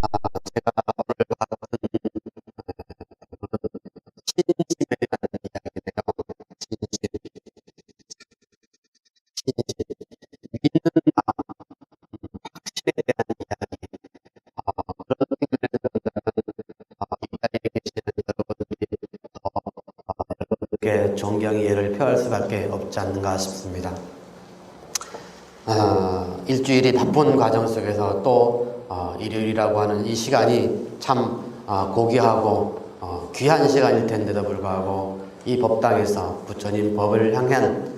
제가 오늘 신심에 대한 이야기인데요. 믿는 확신에 대한 이야기. 그런 측면에서는 이 자리에 계시는 여러분들이 여러분에게 존경의 예를 표할 수밖에 없지 않는가 싶습니다. 일주일이 바쁜 과정 속에서 또 일요일이라고 하는 이 시간이 참 고귀하고 귀한 시간일 텐데도 불구하고 이 법당에서 부처님 법을 향한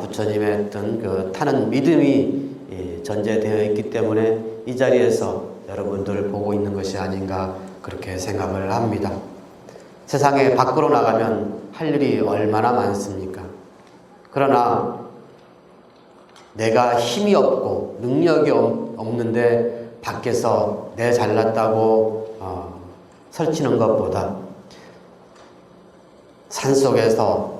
부처님의 어떤 그 타는 믿음이 전제되어 있기 때문에 이 자리에서 여러분들 보고 있는 것이 아닌가 그렇게 생각을 합니다. 세상에 밖으로 나가면 할 일이 얼마나 많습니까? 그러나 내가 힘이 없고 능력이 없는데 밖에서 내 잘났다고 설치는 것보다 산속에서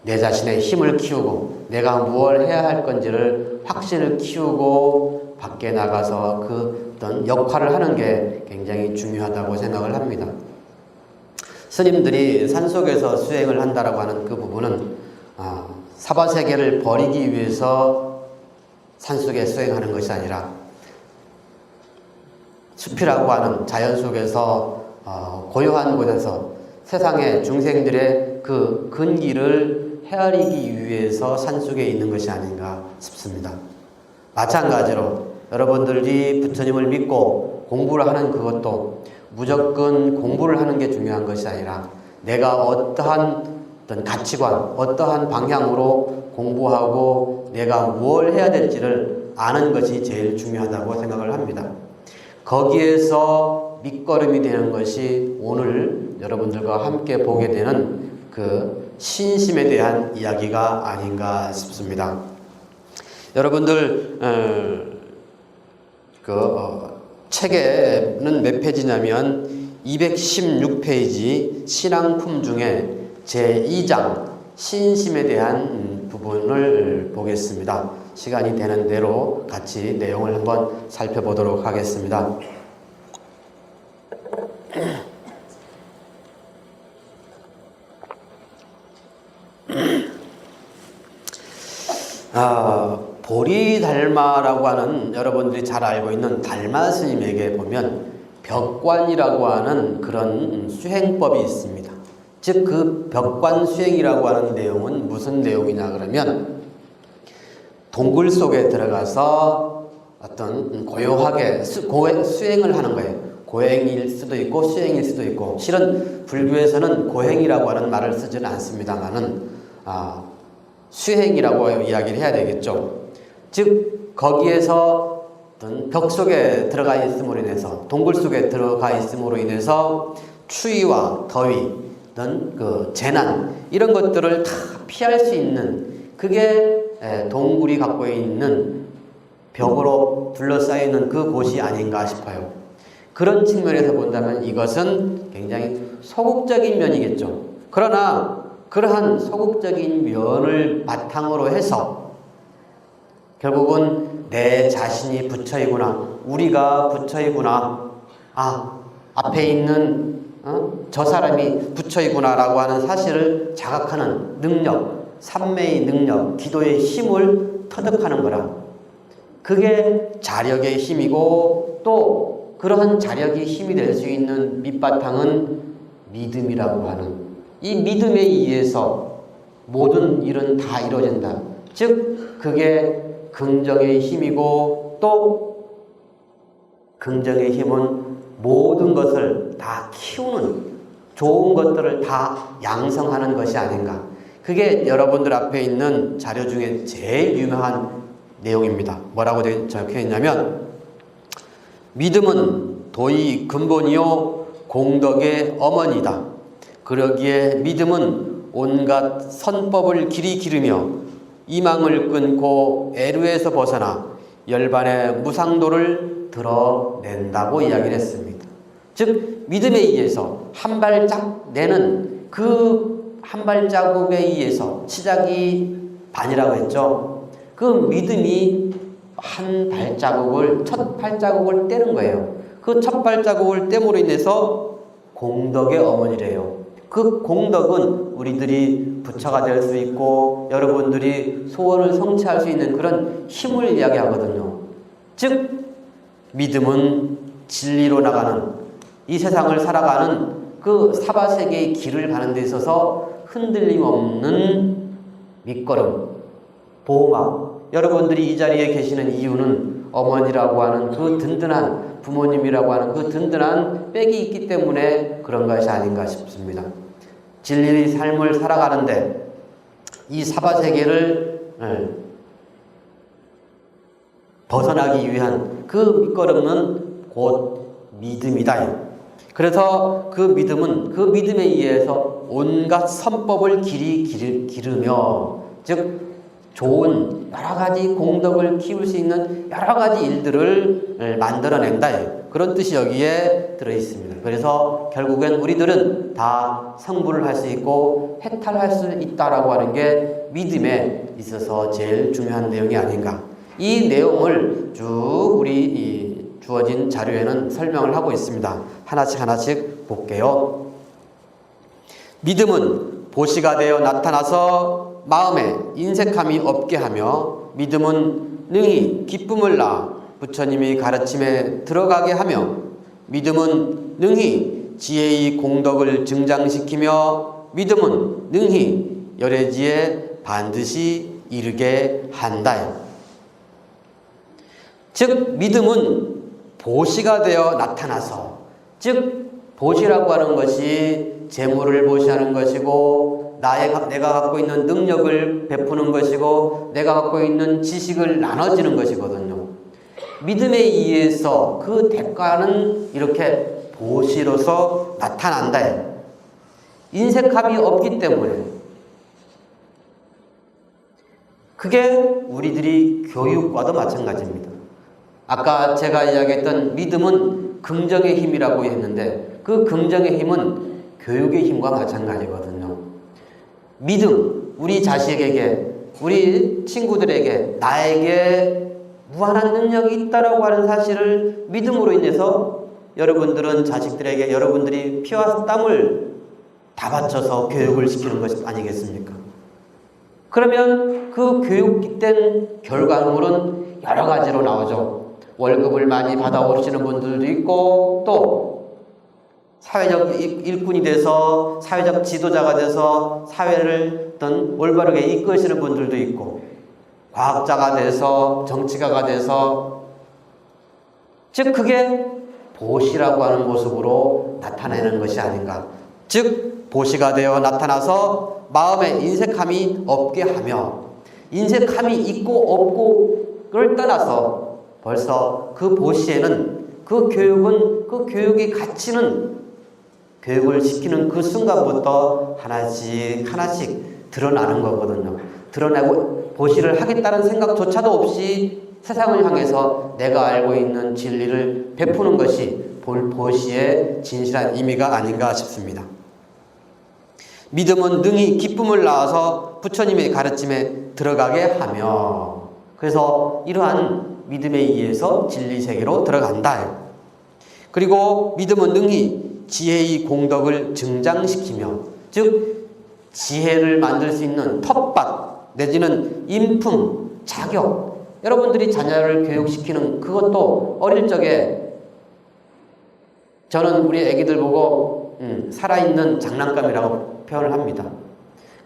내 자신의 힘을 키우고 내가 무엇을 해야 할 건지를 확신을 키우고 밖에 나가서 그 어떤 역할을 하는 게 굉장히 중요하다고 생각을 합니다. 스님들이 산속에서 수행을 한다라고 하는 그 부분은 사바세계를 버리기 위해서 산속에 수행하는 것이 아니라 숲이라고 하는 자연 속에서 고요한 곳에서 세상의 중생들의 그 근기를 헤아리기 위해서 산속에 있는 것이 아닌가 싶습니다. 마찬가지로 여러분들이 부처님을 믿고 공부를 하는 그것도 무조건 공부를 하는 게 중요한 것이 아니라 내가 어떠한 가치관, 어떠한 방향으로 공부하고 내가 뭘 해야 될지를 아는 것이 제일 중요하다고 생각을 합니다. 거기에서 밑거름이 되는 것이 오늘 여러분들과 함께 보게 되는 그 신심에 대한 이야기가 아닌가 싶습니다. 여러분들 책에는 몇 페이지냐면 216페이지 신앙품 중에 제2장 신심에 대한 부분을 보겠습니다. 시간이 되는 대로 같이 내용을 한번 살펴보도록 하겠습니다. 보리달마라고 하는 여러분들이 잘 알고 있는 달마 스님에게 보면 벽관이라고 하는 그런 수행법이 있습니다. 즉 그 벽관 수행이라고 하는 내용은 무슨 내용이냐 그러면 동굴 속에 들어가서 어떤 고요하게 수행을 하는 거예요. 고행일 수도 있고 수행일 수도 있고, 실은 불교에서는 고행이라고 하는 말을 쓰지는 않습니다만은 수행이라고 이야기를 해야 되겠죠. 즉 거기에서 어떤 벽 속에 들어가 있음으로 인해서, 동굴 속에 들어가 있음으로 인해서 추위와 더위, 어떤 그 재난 이런 것들을 다 피할 수 있는, 그게 동굴이 갖고 있는 벽으로 둘러싸여 있는 그 곳이 아닌가 싶어요. 그런 측면에서 본다면 이것은 굉장히 소극적인 면이겠죠. 그러나 그러한 소극적인 면을 바탕으로 해서 결국은 내 자신이 부처이구나, 우리가 부처이구나, 앞에 있는 저 사람이 부처이구나 라고 하는 사실을 자각하는 능력, 삼매의 능력, 기도의 힘을 터득하는 거라. 그게 자력의 힘이고, 또 그러한 자력이 힘이 될 수 있는 밑바탕은 믿음이라고 하는, 이 믿음에 의해서 모든 일은 다 이루어진다. 즉 그게 긍정의 힘이고, 또 긍정의 힘은 모든 것을 다 키우는, 좋은 것들을 다 양성하는 것이 아닌가. 그게 여러분들 앞에 있는 자료 중에 제일 유명한 내용입니다. 뭐라고 적혀 있냐면, 믿음은 도의 근본이요 공덕의 어머니다. 그러기에 믿음은 온갖 선법을 길이 기르며 이망을 끊고 애루에서 벗어나 열반의 무상도를 드러낸다고 이야기를 했습니다. 즉 믿음에 의해서 한 발짝 내는 그 한 발자국에 의해서, 시작이 반이라고 했죠. 그 믿음이 한 발자국을, 첫 발자국을 떼는 거예요. 그 첫 발자국을 떼므로 인해서 공덕의 어머니래요. 그 공덕은 우리들이 부처가 될 수 있고 여러분들이 소원을 성취할 수 있는 그런 힘을 이야기하거든요. 즉 믿음은 진리로 나가는, 이 세상을 살아가는 그 사바세계의 길을 가는 데 있어서 흔들림 없는 밑거름, 보호막. 여러분들이 이 자리에 계시는 이유는 어머니라고 하는 그 든든한, 부모님이라고 하는 그 든든한 백이 있기 때문에 그런 것이 아닌가 싶습니다. 진리의 삶을 살아가는데 이 사바세계를 벗어나기 위한 그 밑거름은 곧 믿음이다. 그래서 그 믿음은 그 믿음에 의해서 온갖 선법을 기르며, 즉 좋은 여러 가지 공덕을 키울 수 있는 여러 가지 일들을 만들어낸다. 그런 뜻이 여기에 들어있습니다. 그래서 결국엔 우리들은 다 성불을 할 수 있고 해탈할 수 있다라고 하는 게 믿음에 있어서 제일 중요한 내용이 아닌가. 이 내용을 쭉 우리 이 주어진 자료에는 설명을 하고 있습니다. 하나씩 볼게요. 믿음은 보시가 되어 나타나서 마음에 인색함이 없게 하며, 믿음은 능히 기쁨을 낳아 부처님의 가르침에 들어가게 하며, 믿음은 능히 지혜의 공덕을 증장시키며, 믿음은 능히 열애지에 반드시 이르게 한다. 즉 믿음은 보시가 되어 나타나서, 즉 보시라고 하는 것이 재물을 보시하는 것이고, 내가 갖고 있는 능력을 베푸는 것이고, 내가 갖고 있는 지식을 나눠지는 것이거든요. 믿음에 의해서 그 대가는 이렇게 보시로서 나타난다. 인색함이 없기 때문에. 그게 우리들이 교육과도 마찬가지입니다. 아까 제가 이야기했던 믿음은 긍정의 힘이라고 했는데, 그 긍정의 힘은 교육의 힘과 마찬가지거든요. 믿음, 우리 자식에게, 우리 친구들에게, 나에게 무한한 능력이 있다라고 하는 사실을 믿음으로 인해서 여러분들은 자식들에게 여러분들이 피와 땀을 다 바쳐서 교육을 시키는 것이 아니겠습니까? 그러면 그 교육된 결과물은 여러 가지로 나오죠. 월급을 많이 받아오시는 분들도 있고, 또 사회적 일꾼이 돼서 사회적 지도자가 돼서 사회를 어떤 올바르게 이끄시는 분들도 있고, 과학자가 돼서 정치가가 돼서, 즉 그게 보시라고 하는 모습으로 나타내는 것이 아닌가. 즉 보시가 되어 나타나서 마음에 인색함이 없게 하며, 인색함이 있고 없고를 떠나서 벌써 그 보시에는, 그 교육은, 그 교육의 가치는 교육을 시키는 그 순간부터 하나씩 드러나는 거거든요. 드러내고 보시를 하겠다는 생각조차도 없이 세상을 향해서 내가 알고 있는 진리를 베푸는 것이 보시의 진실한 의미가 아닌가 싶습니다. 믿음은 능히 기쁨을 낳아서 부처님의 가르침에 들어가게 하며, 그래서 이러한 믿음에 의해서 진리세계로 들어간다. 그리고 믿음은 능히 지혜의 공덕을 증장시키며, 즉 지혜를 만들 수 있는 텃밭 내지는 인품, 자격, 여러분들이 자녀를 교육시키는 그것도 어릴 적에 저는 우리 애기들 보고 살아있는 장난감이라고 표현을 합니다.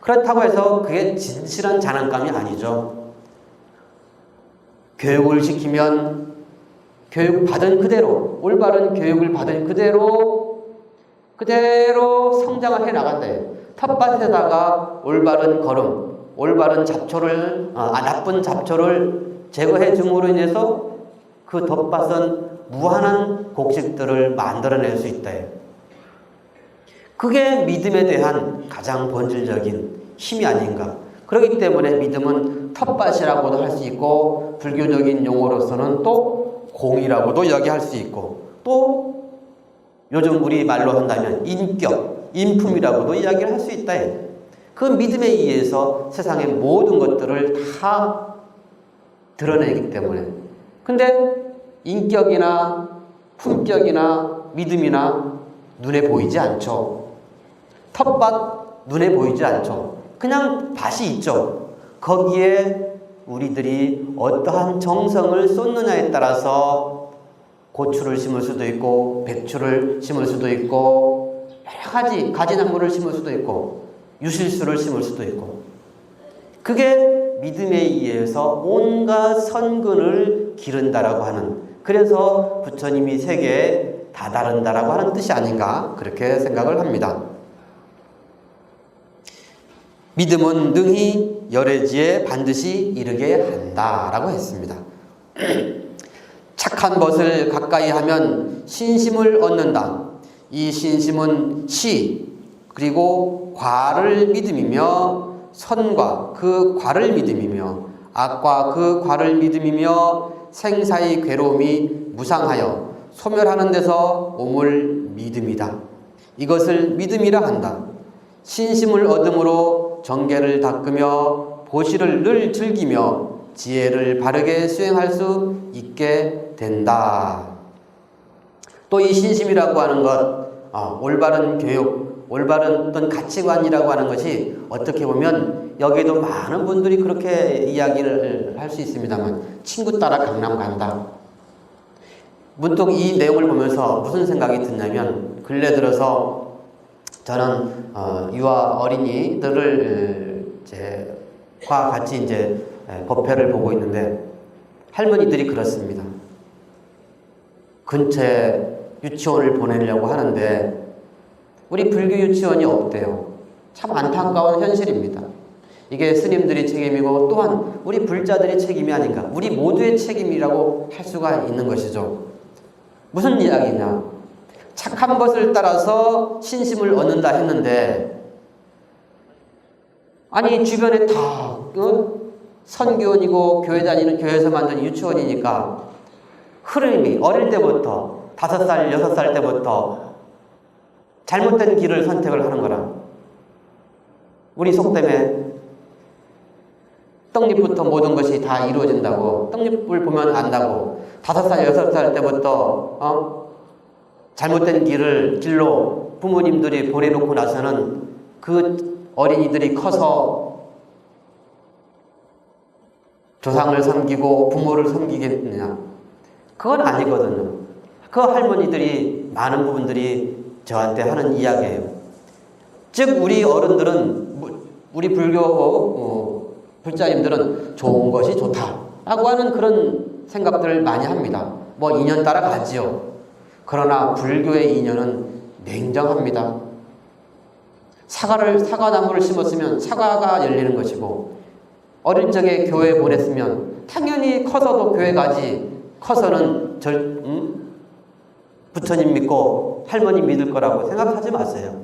그렇다고 해서 그게 진실한 장난감이 아니죠. 교육을 시키면 교육받은 그대로, 올바른 교육을 받은 그대로 성장을 해 나간다. 텃밭에다가 올바른 걸음, 올바른 잡초를, 나쁜 잡초를 제거해 줌으로 인해서 그 텃밭은 무한한 곡식들을 만들어낼 수 있다. 그게 믿음에 대한 가장 본질적인 힘이 아닌가. 그렇기 때문에 믿음은 텃밭이라고도 할 수 있고, 불교적인 용어로서는 또 공이라고도 이야기할 수 있고, 또 요즘 우리 말로 한다면 인격, 인품이라고도 이야기를 할 수 있다. 그 믿음에 의해서 세상의 모든 것들을 다 드러내기 때문에 근데 인격이나 품격이나 믿음이나 눈에 보이지 않죠. 텃밭 눈에 보이지 않죠. 그냥 밭이 있죠. 거기에 우리들이 어떠한 정성을 쏟느냐에 따라서 고추를 심을 수도 있고 배추를 심을 수도 있고 여러 가지 가지나무를 심을 수도 있고 유실수를 심을 수도 있고, 그게 믿음에 의해서 온갖 선근을 기른다라고 하는, 그래서 부처님이 세계에 다다른다라고 하는 뜻이 아닌가 그렇게 생각을 합니다. 믿음은 능히 열애지에 반드시 이르게 한다라고 했습니다. 착한 것을 가까이 하면 신심을 얻는다. 이 신심은 시 그리고 과를 믿음이며, 선과 그 과를 믿음이며, 악과 그 과를 믿음이며, 생사의 괴로움이 무상하여 소멸하는 데서 오물 믿음이다. 이것을 믿음이라 한다. 신심을 얻음으로 정계를 닦으며 보시를 늘 즐기며 지혜를 바르게 수행할 수 있게 된다. 또 이 신심이라고 하는 것, 올바른 교육, 올바른 어떤 가치관이라고 하는 것이 어떻게 보면 여기도 많은 분들이 그렇게 이야기를 할 수 있습니다만, 친구 따라 강남 간다. 문득 이 내용을 보면서 무슨 생각이 드냐면, 근래 들어서 저는 유아 어린이들을 과 같이 이제 법회를 보고 있는데, 할머니들이 그렇습니다. 근처에 유치원을 보내려고 하는데 우리 불교 유치원이 없대요. 참 안타까운 현실입니다. 이게 스님들이 책임이고 또한 우리 불자들의 책임이 아닌가, 우리 모두의 책임이라고 할 수가 있는 것이죠. 무슨 이야기냐, 착한 것을 따라서 신심을 얻는다 했는데, 아니 주변에 다 선교원이고 교회 다니는, 교회에서 만든 유치원이니까 흐름이 어릴 때부터 5살, 6살 때부터 잘못된 길을 선택을 하는 거라. 우리 속담에 떡잎부터 모든 것이 다 이루어진다고, 떡잎을 보면 안다고, 5살, 6살 때부터 잘못된 길로 부모님들이 보내놓고 나서는 그 어린이들이 커서 조상을 섬기고 부모를 섬기겠느냐? 그건 아니거든요. 그 할머니들이 많은 부분들이 저한테 하는 이야기예요. 즉 우리 어른들은, 우리 불교 불자님들은 좋은 것이 좋다라고 하는 그런 생각들을 많이 합니다. 뭐 인연 따라 가지요. 그러나 불교의 인연은 냉정합니다. 사과나무를 심었으면 사과가 열리는 것이고, 어릴 적에 교회에 보냈으면 당연히 커서도 교회 가지, 커서는 부처님 믿고 할머니 믿을 거라고 생각하지 마세요.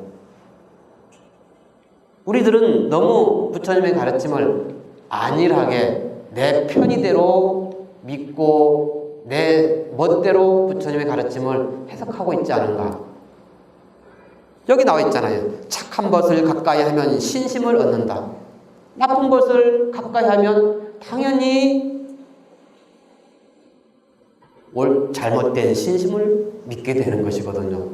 우리들은 너무 부처님의 가르침을 안일하게 내 편의대로 믿고 내 멋대로 부처님의 가르침을 해석하고 있지 않은가. 여기 나와 있잖아요. 착한 것을 가까이 하면 신심을 얻는다. 나쁜 것을 가까이 하면 당연히 잘못된 신심을 믿게 되는 것이거든요.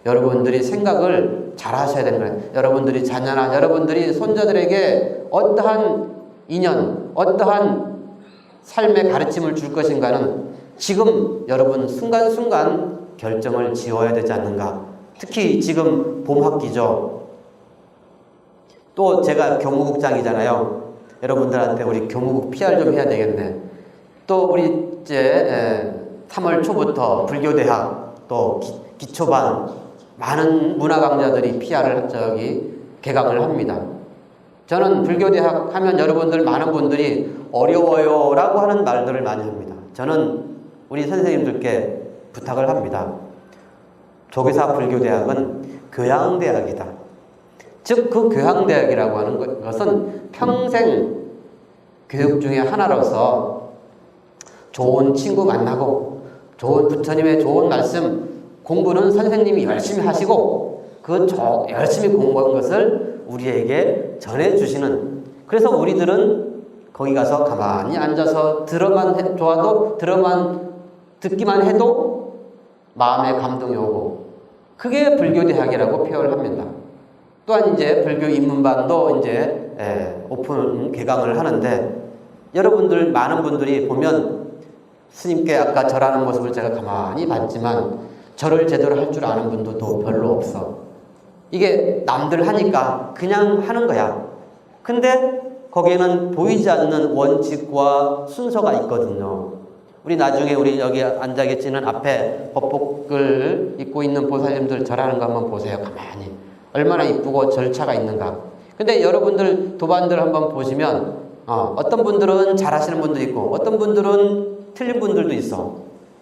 여러분들이 생각을 잘 하셔야 되는 거예요. 여러분들이 자녀나 여러분들이 손자들에게 어떠한 인연, 어떠한 삶의 가르침을 줄 것인가는 지금 여러분 순간순간 결정을 지어야 되지 않는가. 특히 지금 봄학기죠. 또 제가 교무국장이잖아요. 여러분들한테 우리 교무국 PR 좀 해야 되겠네. 또 우리 이제 3월 초부터 불교대학 또 기초반 많은 문화 강좌들이 PR을 개강을 합니다. 저는 불교대학 하면 여러분들 많은 분들이 어려워요 라고 하는 말들을 많이 합니다. 저는 우리 선생님들께 부탁을 합니다. 조계사 불교대학은 교양대학이다. 즉 그 교양대학이라고 하는 것은 평생 교육 중에 하나로서 좋은 친구 만나고 좋은 부처님의 좋은 말씀 공부는 선생님이 열심히 하시고 그 열심히 공부한 것을 우리에게 전해주시는, 그래서 우리들은 거기 가서 가만히 앉아서 좋아도 들어만 듣기만 해도 마음에 감동이 오고, 그게 불교대학이라고 표현을 합니다. 또한 이제 불교 입문반도 이제 오픈 개강을 하는데, 여러분들 많은 분들이 보면 스님께 아까 절하는 모습을 제가 가만히 봤지만 절을 제대로 할 줄 아는 분도 별로 없어. 이게 남들 하니까 그냥 하는 거야. 근데 거기에는 보이지 않는 원칙과 순서가 있거든요. 우리 나중에 우리 여기 앉아 계시는 앞에 법복을 입고 있는 보살님들 절하는 거 한번 보세요. 가만히. 얼마나 이쁘고 절차가 있는가. 근데 여러분들 도반들 한번 보시면 어떤 분들은 잘하시는 분도 있고 어떤 분들은 틀린 분들도 있어.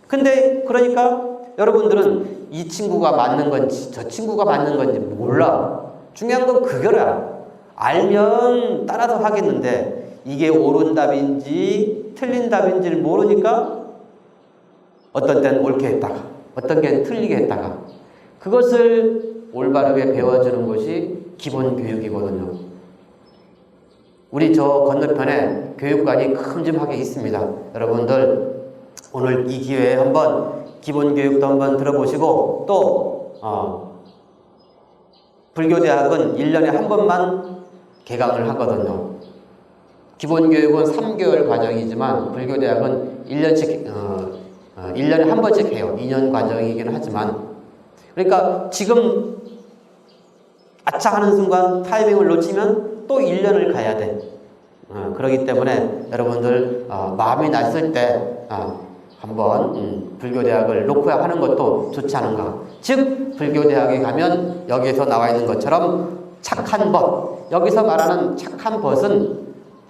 근데 그러니까 여러분들은 이 친구가 맞는 건지 저 친구가 맞는 건지 몰라. 중요한 건 그거야. 알면 따라서 하겠는데 이게 옳은 답인지 틀린 답인지를 모르니까 어떤 때는 옳게 했다가 어떤 때는 틀리게 했다가, 그것을 올바르게 배워주는 것이 기본 교육이거든요. 우리 저 건너편에 교육관이 큼직하게 있습니다. 여러분들 오늘 이 기회에 한번 기본 교육도 한번 들어보시고, 또 불교대학은 1년에 한 번만 개강을 하거든요. 기본 교육은 3개월 과정이지만 불교대학은 1년에 한 번씩 해요. 2년 과정이긴 하지만. 그러니까 지금 아차 하는 순간 타이밍을 놓치면 또 1년을 가야 돼. 그렇기 때문에 여러분들 마음이 났을 때 한번 불교대학을 놓고 하는 것도 좋지 않은가. 즉 불교대학에 가면 여기에서 나와 있는 것처럼 착한 벗, 여기서 말하는 착한 벗은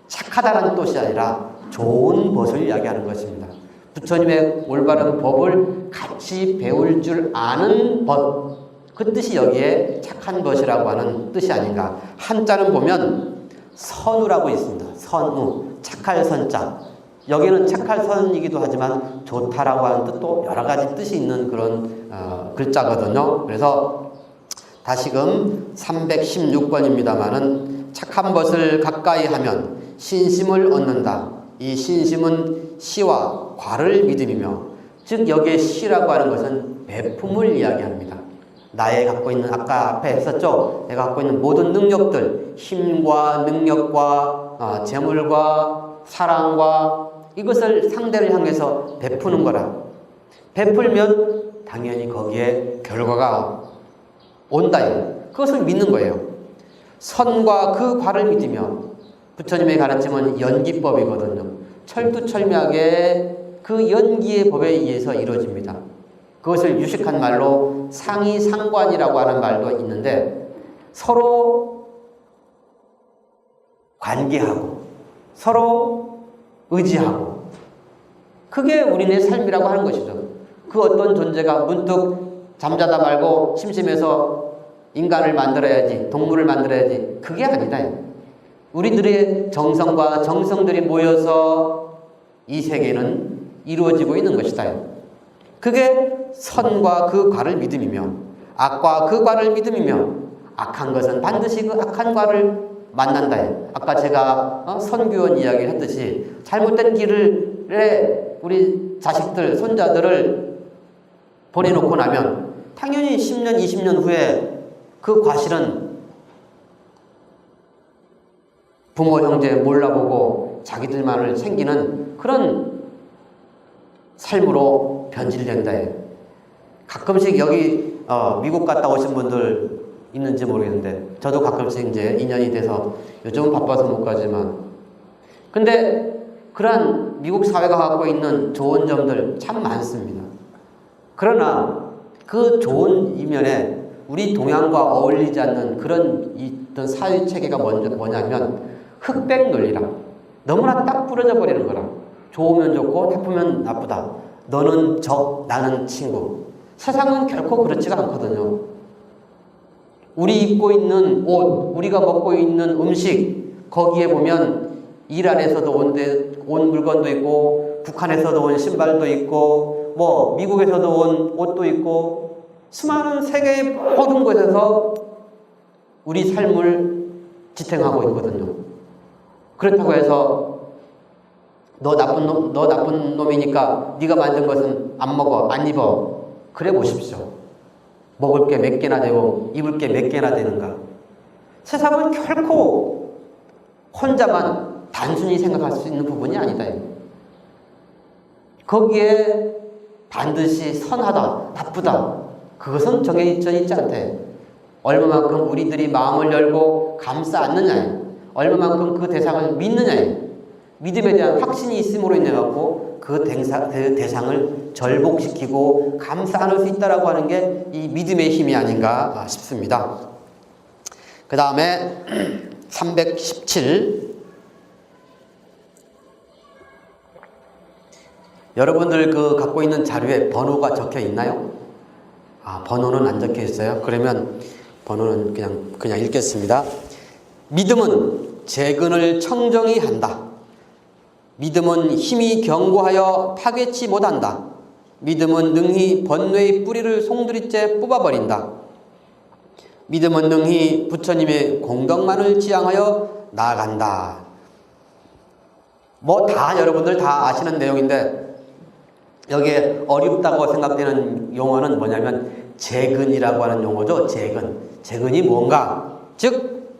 착하다는 뜻이 아니라 좋은 벗을 이야기하는 것입니다. 부처님의 올바른 법을 같이 배울 줄 아는 벗, 그 뜻이 여기에 착한 벗이라고 하는 뜻이 아닌가. 한자는 보면 선우라고 있습니다. 선우, 착할 선자. 여기는 착할 선이기도 하지만 좋다라고 하는 뜻도 여러 가지 뜻이 있는 그런 글자거든요. 그래서 다시금 316번입니다만은 착한 것을 가까이 하면 신심을 얻는다. 이 신심은 시와 과를 믿음이며, 즉 여기에 시라고 하는 것은 배품을 이야기합니다. 나의 갖고 있는, 아까 앞에 했었죠. 내가 갖고 있는 모든 능력들, 힘과 능력과 재물과 사랑과 이것을 상대를 향해서 베푸는 거라. 베풀면 당연히 거기에 결과가 온다. 그것을 믿는 거예요. 선과 그 과를 믿으며, 부처님의 가르침은 연기법이거든요. 철두철미하게 그 연기의 법에 의해서 이루어집니다. 그것을 유식한 말로 상이상관이라고 하는 말도 있는데, 서로 관계하고 서로 의지하고, 그게 우리네 삶이라고 하는 것이죠. 그 어떤 존재가 문득 잠자다 말고 심심해서 인간을 만들어야지, 동물을 만들어야지, 그게 아니다. 우리들의 정성과 정성들이 모여서 이 세계는 이루어지고 있는 것이다. 그게 선과 그 과를 믿음이며, 악과 그 과를 믿음이며, 악한 것은 반드시 그 악한 과를 만난다. 아까 제가 선교원 이야기를 했듯이 잘못된 길에 우리 자식들, 손자들을 보내놓고 나면 당연히 10년, 20년 후에 그 과실은 부모, 형제 몰라보고 자기들만을 챙기는 그런 삶으로 변질된다. 가끔씩 여기 미국 갔다 오신 분들 있는지 모르겠는데, 저도 가끔씩 이제 인연이 돼서 요즘은 바빠서 못 가지만, 근데 그러한 미국 사회가 갖고 있는 좋은 점들 참 많습니다. 그러나 그 좋은 이면에 우리 동양과 어울리지 않는 그런 어떤 사회 체계가 뭐냐면 흑백 논리라. 너무나 딱 부러져 버리는 거라. 좋으면 좋고 나쁘면 나쁘다. 너는 적, 나는 친구. 세상은 결코 그렇지가 않거든요. 우리 입고 있는 옷, 우리가 먹고 있는 음식, 거기에 보면 이란에서도 온 물건도 있고, 북한에서도 온 신발도 있고, 뭐 미국에서도 온 옷도 있고, 수많은 세계의 모든 곳에서 우리 삶을 지탱하고 있거든요. 그렇다고 해서 너 나쁜 놈이니까 네가 만든 것은 안 먹어, 안 입어. 그래 보십시오. 먹을 게 몇 개나 되고 입을 게 몇 개나 되는가. 세상은 결코 혼자만 단순히 생각할 수 있는 부분이 아니다. 거기에 반드시 선하다, 나쁘다, 그것은 정해져 있지 않대. 얼마만큼 우리들이 마음을 열고 감싸 안느냐, 얼마만큼 그 대상을 믿느냐, 믿음에 대한 확신이 있음으로 인해 갖고 그 대상을 절복시키고 감싸 안을 수 있다라고 하는 게 이 믿음의 힘이 아닌가 싶습니다. 그 다음에 317. 여러분들 그 갖고 있는 자료에 번호가 적혀 있나요? 번호는 안 적혀 있어요. 그러면 번호는 그냥 읽겠습니다. 믿음은 재근을 청정히 한다. 믿음은 힘이 견고하여 파괴치 못한다. 믿음은 능히 번뇌의 뿌리를 송두리째 뽑아버린다. 믿음은 능히 부처님의 공덕만을 지향하여 나아간다. 뭐 다 여러분들 다 아시는 내용인데 여기에 어렵다고 생각되는 용어는 뭐냐면 재근이라고 하는 용어죠. 재근이 뭔가? 즉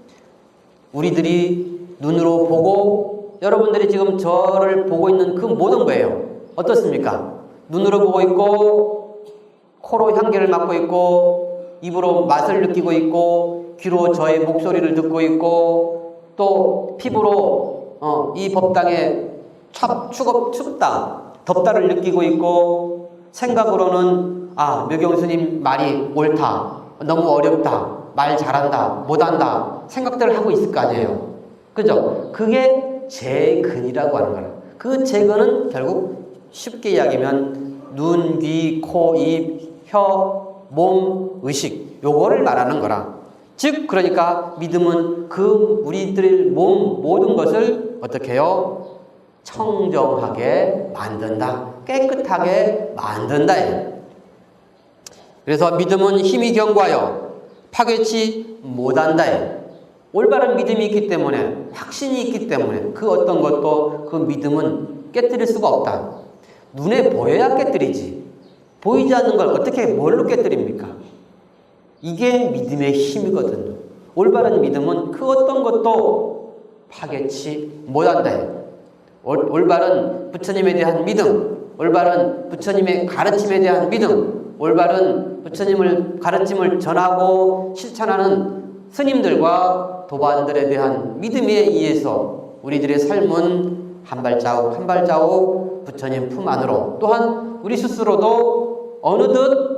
우리들이 눈으로 보고 여러분들이 지금 저를 보고 있는 그 모든 거예요. 어떻습니까? 눈으로 보고 있고 코로 향기를 맡고 있고 입으로 맛을 느끼고 있고 귀로 저의 목소리를 듣고 있고 또 피부로 이 법당에 춥다 덥다를 느끼고 있고 생각으로는 묘경스님 말이 옳다, 너무 어렵다, 말 잘한다, 못한다 생각들을 하고 있을 거 아니에요. 그죠? 그게 재근이라고 하는 거예요. 그 재근은 결국 쉽게 이야기하면 눈, 귀, 코, 입, 혀, 몸, 의식 요거를 말하는 거라. 즉 그러니까 믿음은 그 우리들 몸 모든 것을 어떻게 해요? 청정하게 만든다. 깨끗하게 만든다. 그래서 믿음은 힘이 견고하여 파괴치 못한다. 올바른 믿음이 있기 때문에 확신이 있기 때문에 그 어떤 것도 그 믿음은 깨뜨릴 수가 없다. 눈에 보여야 깨뜨리지. 보이지 않는 걸 어떻게 뭘로 깨뜨립니까? 이게 믿음의 힘이거든요. 올바른 믿음은 그 어떤 것도 파괴치 못한다. 올바른 부처님에 대한 믿음, 올바른 부처님의 가르침에 대한 믿음, 올바른 부처님을 가르침을 전하고 실천하는 스님들과 도반들에 대한 믿음에 의해서 우리들의 삶은 한 발자국 한 발자국 부처님 품 안으로, 또한 우리 스스로도 어느덧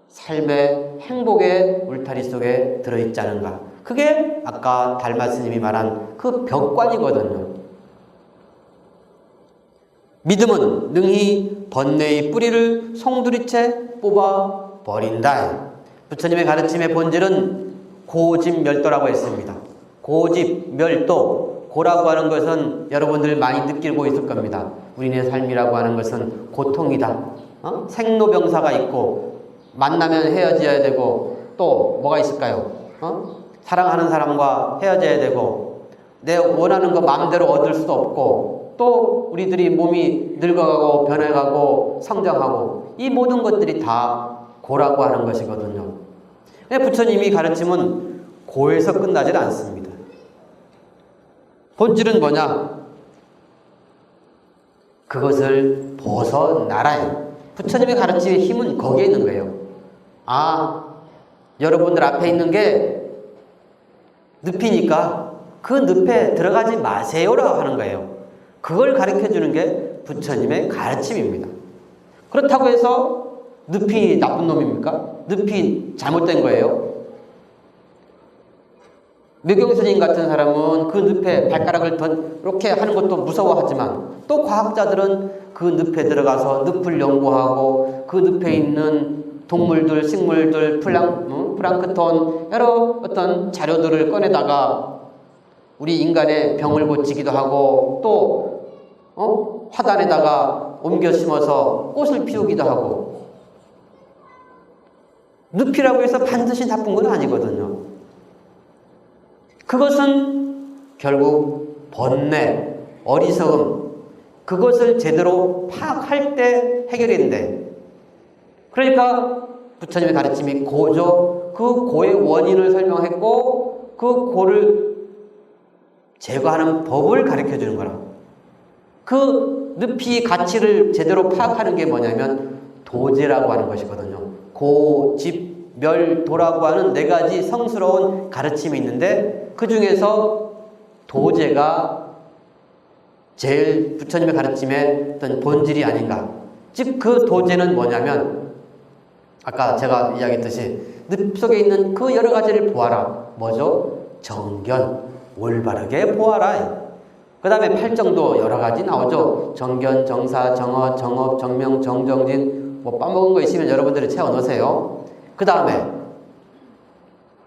삶의 행복의 울타리 속에 들어있지 않은가. 그게 아까 달마 스님이 말한 그 벽관이거든요. 믿음은 능히 번뇌의 뿌리를 송두리째 뽑아 버린다. 부처님의 가르침의 본질은 고집멸도라고 했습니다. 고집멸도, 고라고 하는 것은 여러분들 많이 느끼고 있을 겁니다. 우리네 삶이라고 하는 것은 고통이다. 생로병사가 있고 만나면 헤어져야 되고 또 뭐가 있을까요? 사랑하는 사람과 헤어져야 되고 내 원하는 거 마음대로 얻을 수도 없고 또 우리들이 몸이 늙어가고 변해가고 성장하고 이 모든 것들이 다 고라고 하는 것이거든요. 부처님이 가르침은 고에서 끝나질 않습니다. 본질은 뭐냐? 그것을 벗어나라요. 부처님의 가르침의 힘은 거기에 있는 거예요. 여러분들 앞에 있는 게 늪이니까 그 늪에 들어가지 마세요라고 하는 거예요. 그걸 가르쳐주는 게 부처님의 가르침입니다. 그렇다고 해서 늪이 나쁜 놈입니까? 늪이 잘못된 거예요? 묘경스님 같은 사람은 그 늪에 발가락을 이렇게 하는 것도 무서워하지만 또 과학자들은 그 늪에 들어가서 늪을 연구하고 그 늪에 있는 동물들, 식물들, 플랑크톤 여러 어떤 자료들을 꺼내다가 우리 인간의 병을 고치기도 하고 또 화단에다가 옮겨 심어서 꽃을 피우기도 하고. 늪이라고 해서 반드시 나쁜 건 아니거든요. 그것은 결국 번뇌, 어리석음, 그것을 제대로 파악할 때 해결이 된대. 그러니까 부처님의 가르침이 고죠. 그 고의 원인을 설명했고 그 고를 제거하는 법을 가르쳐 주는 거라. 그 늪이 가치를 제대로 파악하는 게 뭐냐면 도제라고 하는 것이거든요. 고, 집, 멸, 도라고 하는 4가지 성스러운 가르침이 있는데 그 중에서 도제가 제일 부처님의 가르침의 어떤 본질이 아닌가. 즉 그 도제는 뭐냐면 아까 제가 이야기했듯이 늪 속에 있는 그 여러 가지를 보아라. 뭐죠? 정견, 올바르게 보아라. 그 다음에 팔정도 여러 가지 나오죠. 정견, 정사, 정어, 정업, 정명, 정정진. 뭐 빠먹은 거 있으면 여러분들이 채워 넣으세요. 그 다음에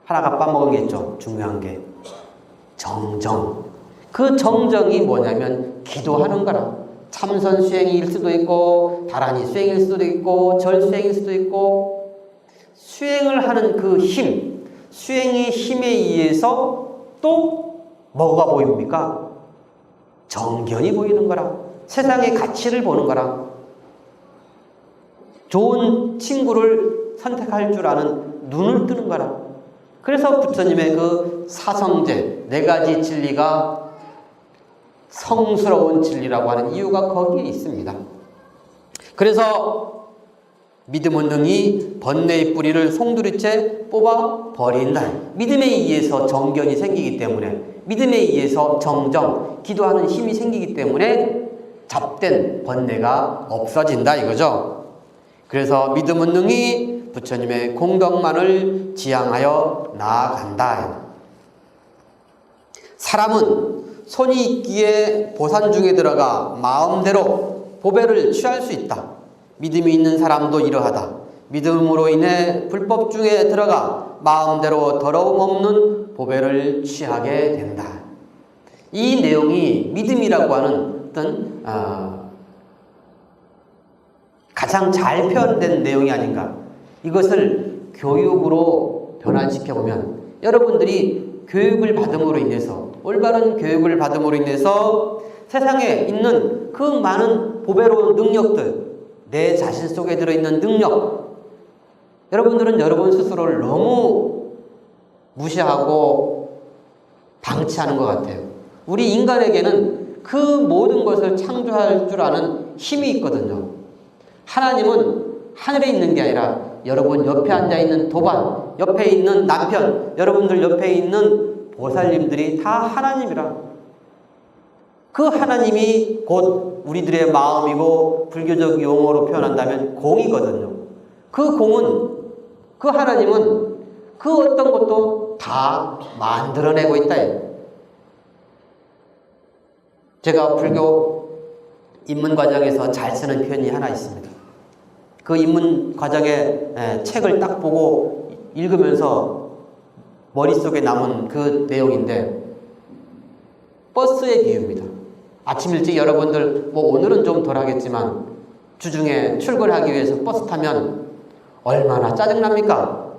하나가 빠먹은 게 있죠. 중요한 게 정정. 그 정정이 뭐냐면 기도하는 거라. 참선 수행일 수도 있고 다란히 수행일 수도 있고 절 수행일 수도 있고 수행을 하는 그 힘, 수행의 힘에 의해서 또 뭐가 보입니까? 정견이 보이는 거라. 세상의 가치를 보는 거라. 좋은 친구를 선택할 줄 아는 눈을 뜨는 거라. 그래서 부처님의 그 사성제 4가지 진리가 성스러운 진리라고 하는 이유가 거기에 있습니다. 그래서 믿음은 능히 번뇌의 뿌리를 송두리째 뽑아 버린다. 믿음에 의해서 정견이 생기기 때문에, 믿음에 의해서 정정, 기도하는 힘이 생기기 때문에 잡된 번뇌가 없어진다 이거죠. 그래서 믿음은 능히 부처님의 공덕만을 지향하여 나아간다. 사람은 손이 있기에 보산 중에 들어가 마음대로 보배를 취할 수 있다. 믿음이 있는 사람도 이러하다. 믿음으로 인해 불법 중에 들어가 마음대로 더러움 없는 보배를 취하게 된다. 이 내용이 믿음이라고 하는 어떤 가장 잘 표현된 내용이 아닌가. 이것을 교육으로 변환시켜보면 여러분들이 교육을 받음으로 인해서, 올바른 교육을 받음으로 인해서 세상에 있는 그 많은 보배로운 능력들, 내 자신 속에 들어있는 능력, 여러분들은 여러분 스스로를 너무 무시하고 방치하는 것 같아요. 우리 인간에게는 그 모든 것을 창조할 줄 아는 힘이 있거든요. 하나님은 하늘에 있는 게 아니라 여러분 옆에 앉아있는 도반, 옆에 있는 남편, 여러분들 옆에 있는 보살님들이 다 하나님이라. 그 하나님이 곧 우리들의 마음이고 불교적 용어로 표현한다면 공이거든요. 그 공은, 그 하나님은 그 어떤 것도 다 만들어내고 있다. 제가 불교 입문 과정에서 잘 쓰는 표현이 하나 있습니다. 그 입문 과정에 책을 딱 보고 읽으면서 머릿속에 남은 그 내용인데, 버스의 비유입니다. 아침 일찍 여러분들 뭐 오늘은 좀 덜 하겠지만 주중에 출근하기 위해서 버스 타면 얼마나 짜증납니까?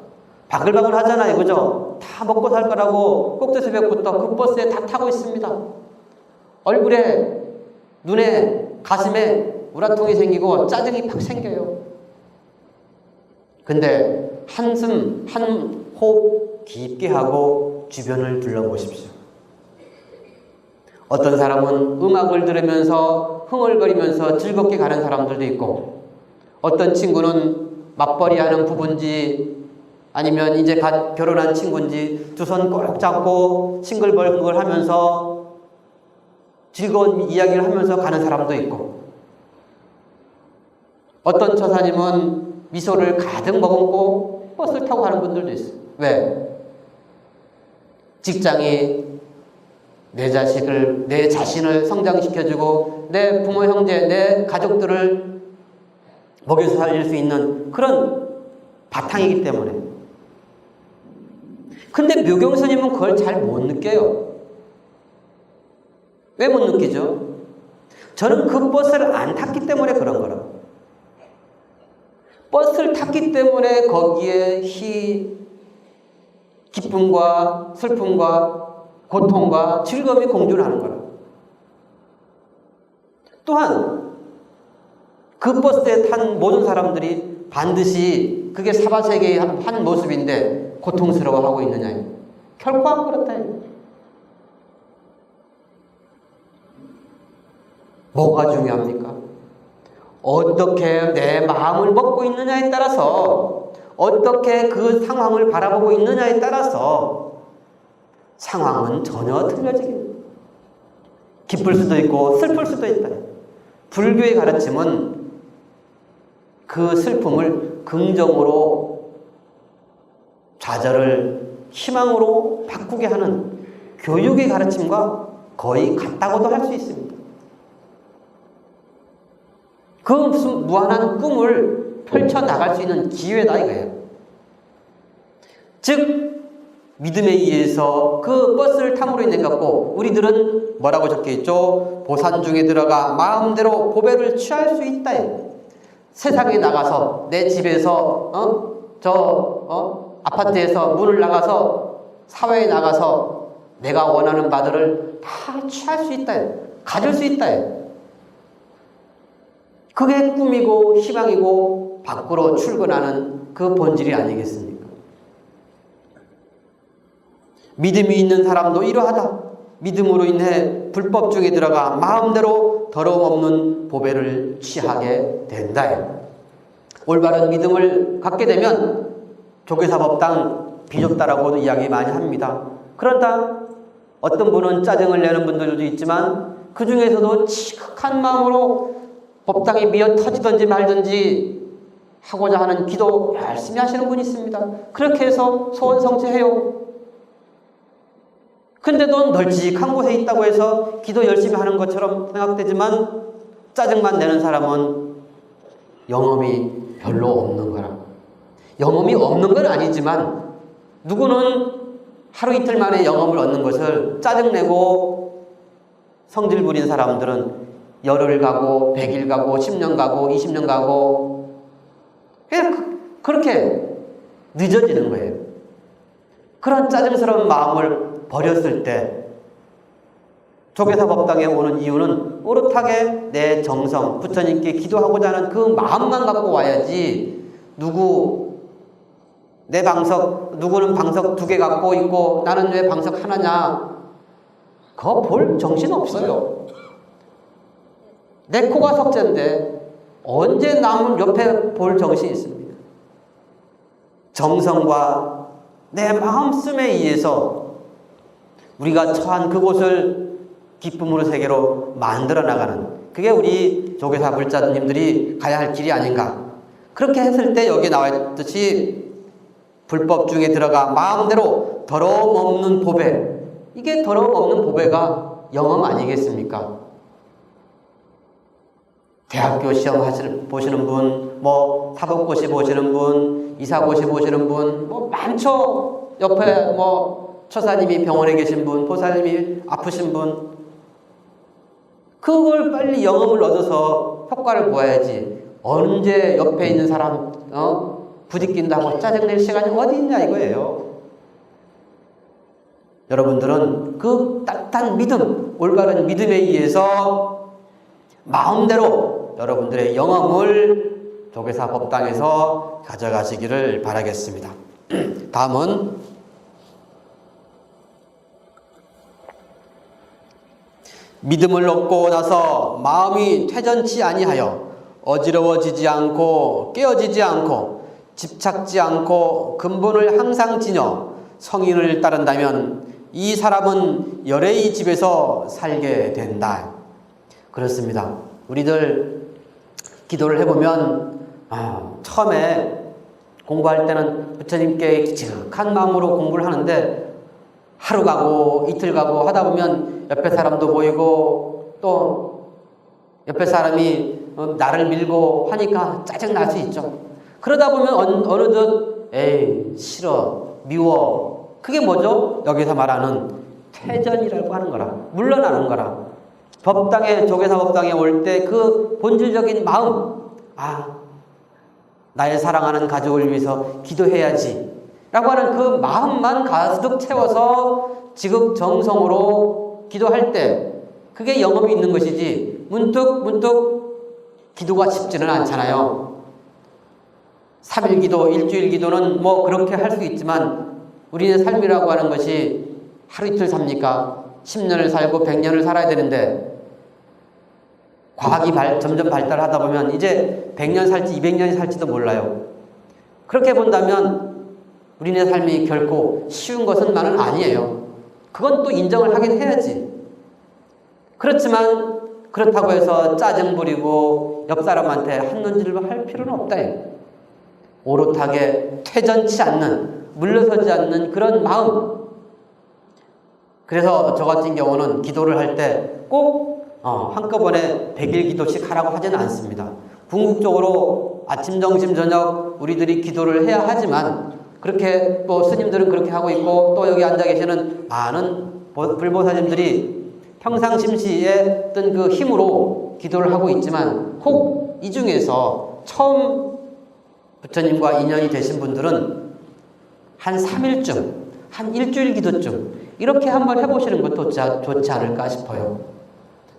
바글바글 하잖아요. 그죠? 다 먹고 살 거라고 꼭두새벽부터 그 버스에 다 타고 있습니다. 얼굴에, 눈에, 가슴에 우라통이 생기고 짜증이 팍 생겨요. 근데 한숨, 한 호흡 깊게 하고 주변을 둘러보십시오. 어떤 사람은 음악을 들으면서 흥얼거리면서 즐겁게 가는 사람들도 있고, 어떤 친구는 맞벌이하는 부부인지 아니면 이제 갓 결혼한 친구인지 두 손 꼭 잡고 싱글벙글 하면서 즐거운 이야기를 하면서 가는 사람도 있고, 어떤 처사님은 미소를 가득 머금고 버스를 타고 가는 분들도 있어요. 왜? 직장이 내 자식을, 내 자신을 성장시켜주고 내 부모, 형제, 내 가족들을 먹여서 살릴 수 있는 그런 바탕이기 때문에. 근데 묘경스님은 그걸 잘 못 느껴요. 왜 못 느끼죠? 저는 그 버스를 안 탔기 때문에 그런 거라. 버스를 탔기 때문에 거기에 기쁨과 슬픔과 고통과 즐거움이 공존하는 거라. 또한 그 버스에 탄 모든 사람들이 반드시 그게 사바세계의 한 모습인데 고통스러워하고 있느냐? 결코 안 그렇다. 뭐가 중요합니까? 어떻게 내 마음을 먹고 있느냐에 따라서, 어떻게 그 상황을 바라보고 있느냐에 따라서 상황은 전혀 틀려지겠습니다. 기쁠 수도 있고 슬플 수도 있다. 불교의 가르침은 그 슬픔을 긍정으로, 좌절을 희망으로 바꾸게 하는 교육의 가르침과 거의 같다고도 할 수 있습니다. 그 무슨 무한한 꿈을 펼쳐나갈 수 있는 기회다 이거예요. 즉 믿음에 의해서 그 버스를 탐으로 인해 갖고 우리들은 뭐라고 적혀있죠? 보산 중에 들어가 마음대로 보배를 취할 수 있다. 세상에 나가서 내 집에서 아파트에서 문을 나가서 사회에 나가서 내가 원하는 바들을 다 취할 수 있다. 가질 수 있다. 그게 꿈이고 희망이고 밖으로 출근하는 그 본질이 아니겠습니까? 믿음이 있는 사람도 이러하다. 믿음으로 인해 불법 중에 들어가 마음대로 더러움 없는 보배를 취하게 된다. 올바른 믿음을 갖게 되면 조계사법당 비좁다라고도 이야기 많이 합니다. 그런다 어떤 분은 짜증을 내는 분들도 있지만 그 중에서도 지극한 마음으로 법당이 미어 터지든지 말든지 하고자 하는 기도 열심히 하시는 분이 있습니다. 그렇게 해서 소원 성취해요. 근데 넌 널찍한 곳에 있다고 해서 기도 열심히 하는 것처럼 생각되지만 짜증만 내는 사람은 영험이 별로 없는 거라. 영험이 없는 건 아니지만 누구는 하루 이틀 만에 영험을 얻는 것을 짜증내고 성질 부린 사람들은 열흘 가고 100일 가고 10년 가고 20년 가고 그렇게 늦어지는 거예요. 그런 짜증스러운 마음을 버렸을 때 조계사법당에 오는 이유는 오롯하게 내 정성, 부처님께 기도하고자 하는 그 마음만 갖고 와야지 내 방석, 누구는 방석 2개 갖고 있고 나는 왜 방석 하나냐? 그거 볼 정신 없어요. 내 코가 석재인데 언제 남 옆에 볼 정신이 있습니까? 정성과 내 마음씀에 의해서 우리가 처한 그곳을 기쁨으로 세계로 만들어 나가는, 그게 우리 조계사 불자님들이 가야 할 길이 아닌가. 그렇게 했을 때 여기 나와 있듯이 불법 중에 들어가 마음대로 더러움 없는 보배, 이게 더러움 없는 보배가 영험 아니겠습니까? 대학교 시험 보시는 분, 사법고시 보시는 분, 이사고시 보시는 분, 많죠. 옆에 처사님이 병원에 계신 분, 보살님이 아프신 분. 그걸 빨리 영험을 얻어서 효과를 보아야지. 언제 옆에 있는 사람 부딪힌다고 짜증낼 시간이 어디 있냐 이거예요. 여러분들은 그 따뜻한 믿음, 올바른 믿음에 의해서 마음대로 여러분들의 영험을 조계사 법당에서 가져가시기를 바라겠습니다. 다음은 믿음을 얻고 나서 마음이 퇴전치 아니하여 어지러워지지 않고 깨어지지 않고 집착지 않고 근본을 항상 지녀 성인을 따른다면 이 사람은 열애의 집에서 살게 된다. 그렇습니다. 우리들 기도를 해보면 처음에 공부할 때는 부처님께 지극한 마음으로 공부를 하는데 하루 가고 이틀 가고 하다 보면 옆에 사람도 보이고 또 옆에 사람이 나를 밀고 하니까 짜증날 수 있죠. 그러다 보면 어느덧 에이 싫어 미워, 그게 뭐죠? 여기서 말하는 퇴전이라고 하는 거라, 물러나는 거라. 법당에, 조계사 법당에 올 때 그 본질적인 마음, 나의 사랑하는 가족을 위해서 기도해야지 라고 하는 그 마음만 가득 채워서 지극정성으로 기도할 때 그게 영업이 있는 것이지, 문득 기도가 쉽지는 않잖아요. 3일 기도, 일주일 기도는 뭐 그렇게 할 수 있지만 우리의 삶이라고 하는 것이 하루 이틀 삽니까? 10년을 살고 100년을 살아야 되는데 과학이 점점 발달하다 보면 이제 100년 살지 200년이 살지도 몰라요. 그렇게 본다면 우리네 삶이 결코 쉬운 것은 아니에요. 그건 또 인정을 하긴 해야지. 그렇지만 그렇다고 해서 짜증 부리고 옆 사람한테 한눈질을 할 필요는 없다. 오롯하게 퇴전치 않는, 물러서지 않는 그런 마음. 그래서 저 같은 경우는 기도를 할 때 꼭 한꺼번에 100일 기도씩 하라고 하지는 않습니다. 궁극적으로 아침, 점심, 저녁 우리들이 기도를 해야 하지만 그렇게 또 스님들은 그렇게 하고 있고 또 여기 앉아 계시는 많은 불보살님들이 평상심시의 어떤 그 힘으로 기도를 하고 있지만 혹 이 중에서 처음 부처님과 인연이 되신 분들은 한 3일쯤, 한 일주일 기도쯤 이렇게 한번 해보시는 것도 좋지 않을까 싶어요.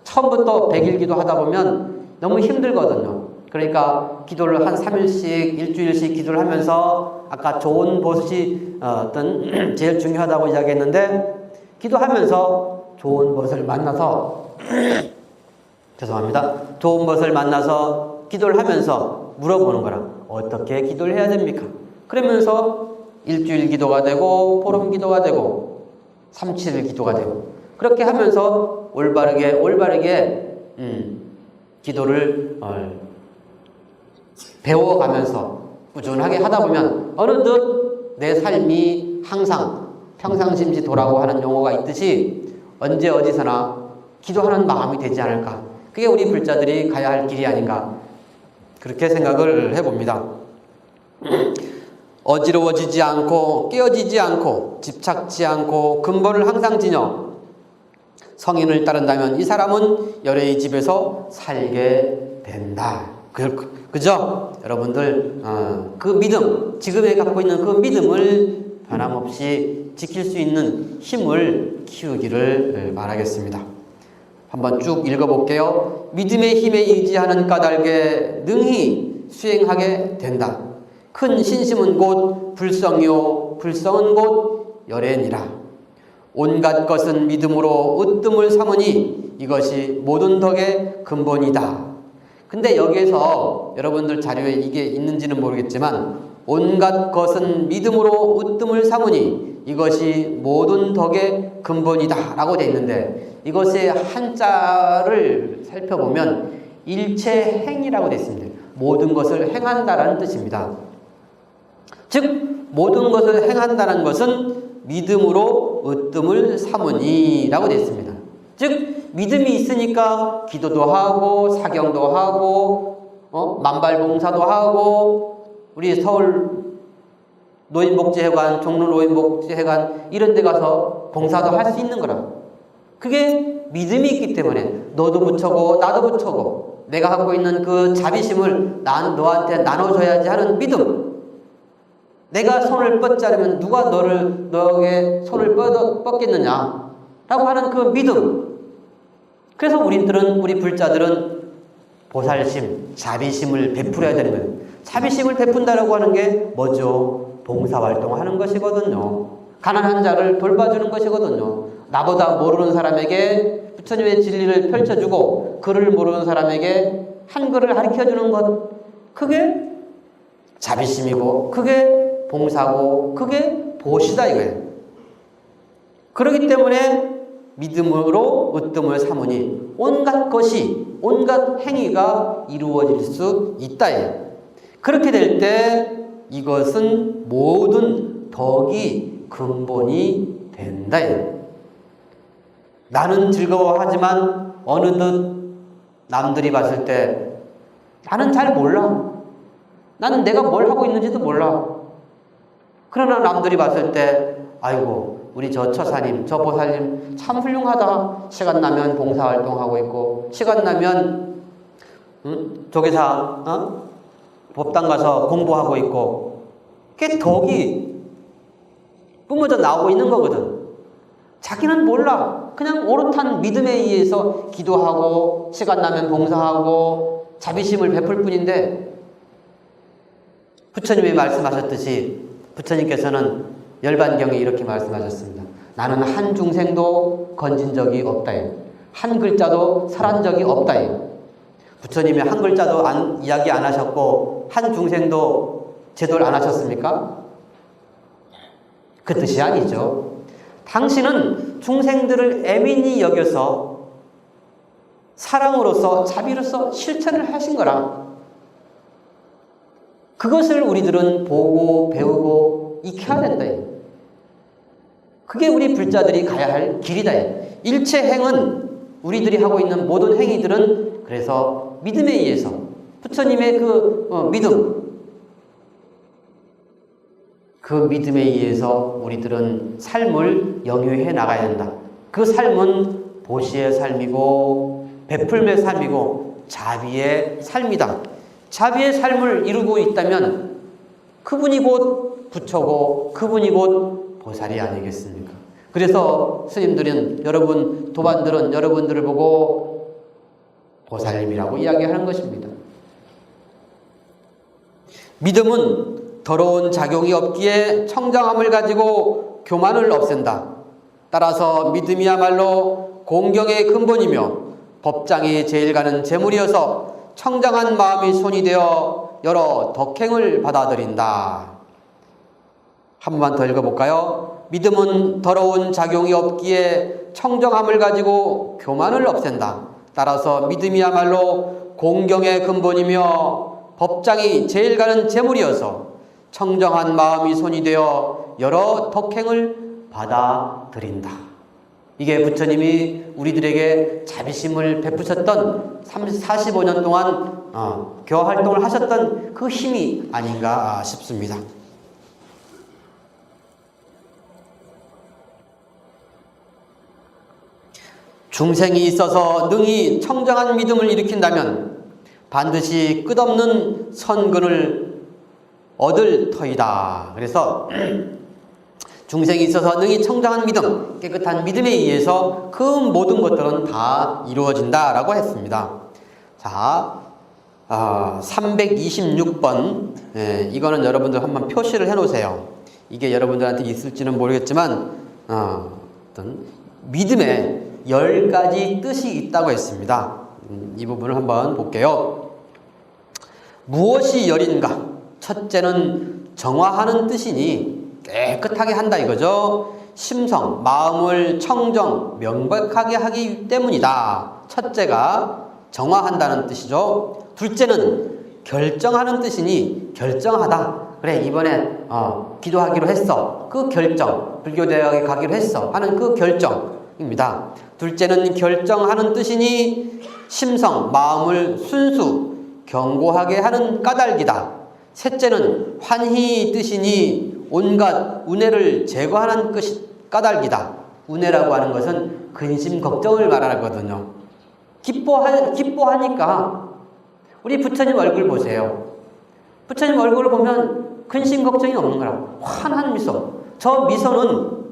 처음부터 100일 기도 하다 보면 너무 힘들거든요. 그러니까 기도를 한 3일씩, 일주일씩 기도를 하면서 아까 좋은 벗이 어떤 제일 중요하다고 이야기했는데 기도하면서 좋은 벗을 만나서 죄송합니다. 좋은 벗을 만나서 기도를 하면서 물어보는 거라. 어떻게 기도를 해야 됩니까? 그러면서 일주일 기도가 되고 보름 기도가 되고 3, 7일 기도가 되고 그렇게 하면서 올바르게 기도를 배워가면서 꾸준하게 하다 보면 어느덧 내 삶이 항상 평상심지도라고 하는 용어가 있듯이 언제 어디서나 기도하는 마음이 되지 않을까. 그게 우리 불자들이 가야 할 길이 아닌가. 그렇게 생각을 해봅니다. 어지러워지지 않고 깨어지지 않고 집착지 않고 근본을 항상 지녀 성인을 따른다면 이 사람은 열애의 집에서 살게 된다. 그죠? 여러분들 그 믿음, 지금에 갖고 있는 그 믿음을 변함없이 지킬 수 있는 힘을 키우기를 바라겠습니다. 한번 쭉 읽어볼게요. 믿음의 힘에 의지하는 까닭에 능히 수행하게 된다. 큰 신심은 곧 불성이요 불성은 곧 열애니라. 온갖 것은 믿음으로 으뜸을 삼으니 이것이 모든 덕의 근본이다. 근데 여기에서 여러분들 자료에 이게 있는지는 모르겠지만 온갖 것은 믿음으로 으뜸을 삼으니 이것이 모든 덕의 근본이다 라고 되어 있는데 이것의 한자를 살펴보면 일체행이라고 되어 있습니다. 모든 것을 행한다라는 뜻입니다. 즉 모든 것을 행한다는 것은 믿음으로 으뜸을 삼으니 라고 되어 있습니다. 즉 믿음이 있으니까 기도도 하고 사경도 하고 만발봉사도 하고 우리 서울 노인복지회관, 종로 노인복지회관 이런 데 가서 봉사도 할 수 있는 거라. 그게 믿음이 있기 때문에 너도 부처고 나도 부처고 내가 갖고 있는 그 자비심을 너한테 나눠줘야지 하는 믿음. 내가 손을 뻗지 않으면 누가 너에게 손을 뻗겠느냐 라고 하는 그 믿음. 그래서 우리 불자들은 보살심, 자비심을 베풀어야 되는 거예요. 자비심을 베푼다라고 하는 게 뭐죠? 봉사활동하는 것이거든요. 가난한 자를 돌봐주는 것이거든요. 나보다 모르는 사람에게 부처님의 진리를 펼쳐주고 글을 모르는 사람에게 한글을 가르쳐주는 것, 그게 자비심이고 그게 봉사고 그게 보시다 이거예요. 그렇기 때문에 믿음으로 으뜸을 삼으니 온갖 것이, 온갖 행위가 이루어질 수 있다. 그렇게 될 때 이것은 모든 덕이 근본이 된다. 나는 즐거워하지만 어느덧 남들이 봤을 때 나는 잘 몰라. 나는 내가 뭘 하고 있는지도 몰라. 그러나 남들이 봤을 때 아이고 우리 저 처사님, 저 보살님 참 훌륭하다. 시간 나면 봉사활동하고 있고 시간 나면 조계사 법당 가서 공부하고 있고 그게 덕이 뿜어져 나오고 있는 거거든. 자기는 몰라. 그냥 오롯한 믿음에 의해서 기도하고 시간 나면 봉사하고 자비심을 베풀 뿐인데, 부처님이 말씀하셨듯이 부처님께서는 열반경에 이렇게 말씀하셨습니다. 나는 한 중생도 건진 적이 없다요. 한 글자도 살한 적이 없다요. 부처님이 한 글자도 이야기 안 하셨고 한 중생도 제도를 안 하셨습니까? 그 뜻이 아니죠. 당신은 중생들을 애민히 여겨서 사랑으로서 자비로서 실천을 하신 거라. 그것을 우리들은 보고 배우고 익혀야 된다. 그게 우리 불자들이 가야 할 길이다. 일체 행은, 우리들이 하고 있는 모든 행위들은 그래서 믿음에 의해서, 부처님의 믿음, 그 믿음에 의해서 우리들은 삶을 영위해 나가야 한다. 그 삶은 보시의 삶이고 베풀의 삶이고 자비의 삶이다. 자비의 삶을 이루고 있다면 그분이 곧 부처고 그분이 곧 보살이 아니겠습니까? 그래서 스님들은, 여러분 도반들은 여러분들을 보고 보살님이라고 이야기하는 것입니다. 믿음은 더러운 작용이 없기에 청정함을 가지고 교만을 없앤다. 따라서 믿음이야말로 공경의 근본이며 법장이 제일 가는 재물이어서 청정한 마음이 손이 되어 여러 덕행을 받아들인다. 한 번만 더 읽어볼까요? 믿음은 더러운 작용이 없기에 청정함을 가지고 교만을 없앤다. 따라서 믿음이야말로 공경의 근본이며 법장이 제일 가는 재물이어서 청정한 마음이 손이 되어 여러 덕행을 받아들인다. 이게 부처님이 우리들에게 자비심을 베푸셨던 45년 동안 교화활동을 하셨던 그 힘이 아닌가 싶습니다. 중생이 있어서 능히 청정한 믿음을 일으킨다면 반드시 끝없는 선근을 얻을 터이다. 그래서 중생이 있어서 능히 청정한 믿음, 깨끗한 믿음에 의해서 그 모든 것들은 다 이루어진다라고 했습니다. 자, 326번, 이거는 여러분들 한번 표시를 해놓으세요. 이게 여러분들한테 있을지는 모르겠지만 어떤 믿음에 10가지 뜻이 있다고 했습니다. 이 부분을 한번 볼게요. 무엇이 열인가? 첫째는 정화하는 뜻이니 깨끗하게 한다 이거죠. 심성, 마음을 청정, 명백하게 하기 때문이다. 첫째가 정화한다는 뜻이죠. 둘째는 결정하는 뜻이니 결정하다. 그래, 이번에 기도하기로 했어. 그 결정, 불교대학에 가기로 했어 하는 그 결정입니다. 둘째는 결정하는 뜻이니 심성, 마음을 순수, 견고하게 하는 까닭이다. 셋째는 환희 뜻이니 온갖 운해를 제거하는 까닭이다. 운해라고 하는 것은 근심, 걱정을 말하거든요. 기뻐하니까 우리 부처님 얼굴 보세요. 부처님 얼굴을 보면 근심, 걱정이 없는 거라. 환한 미소. 저 미소는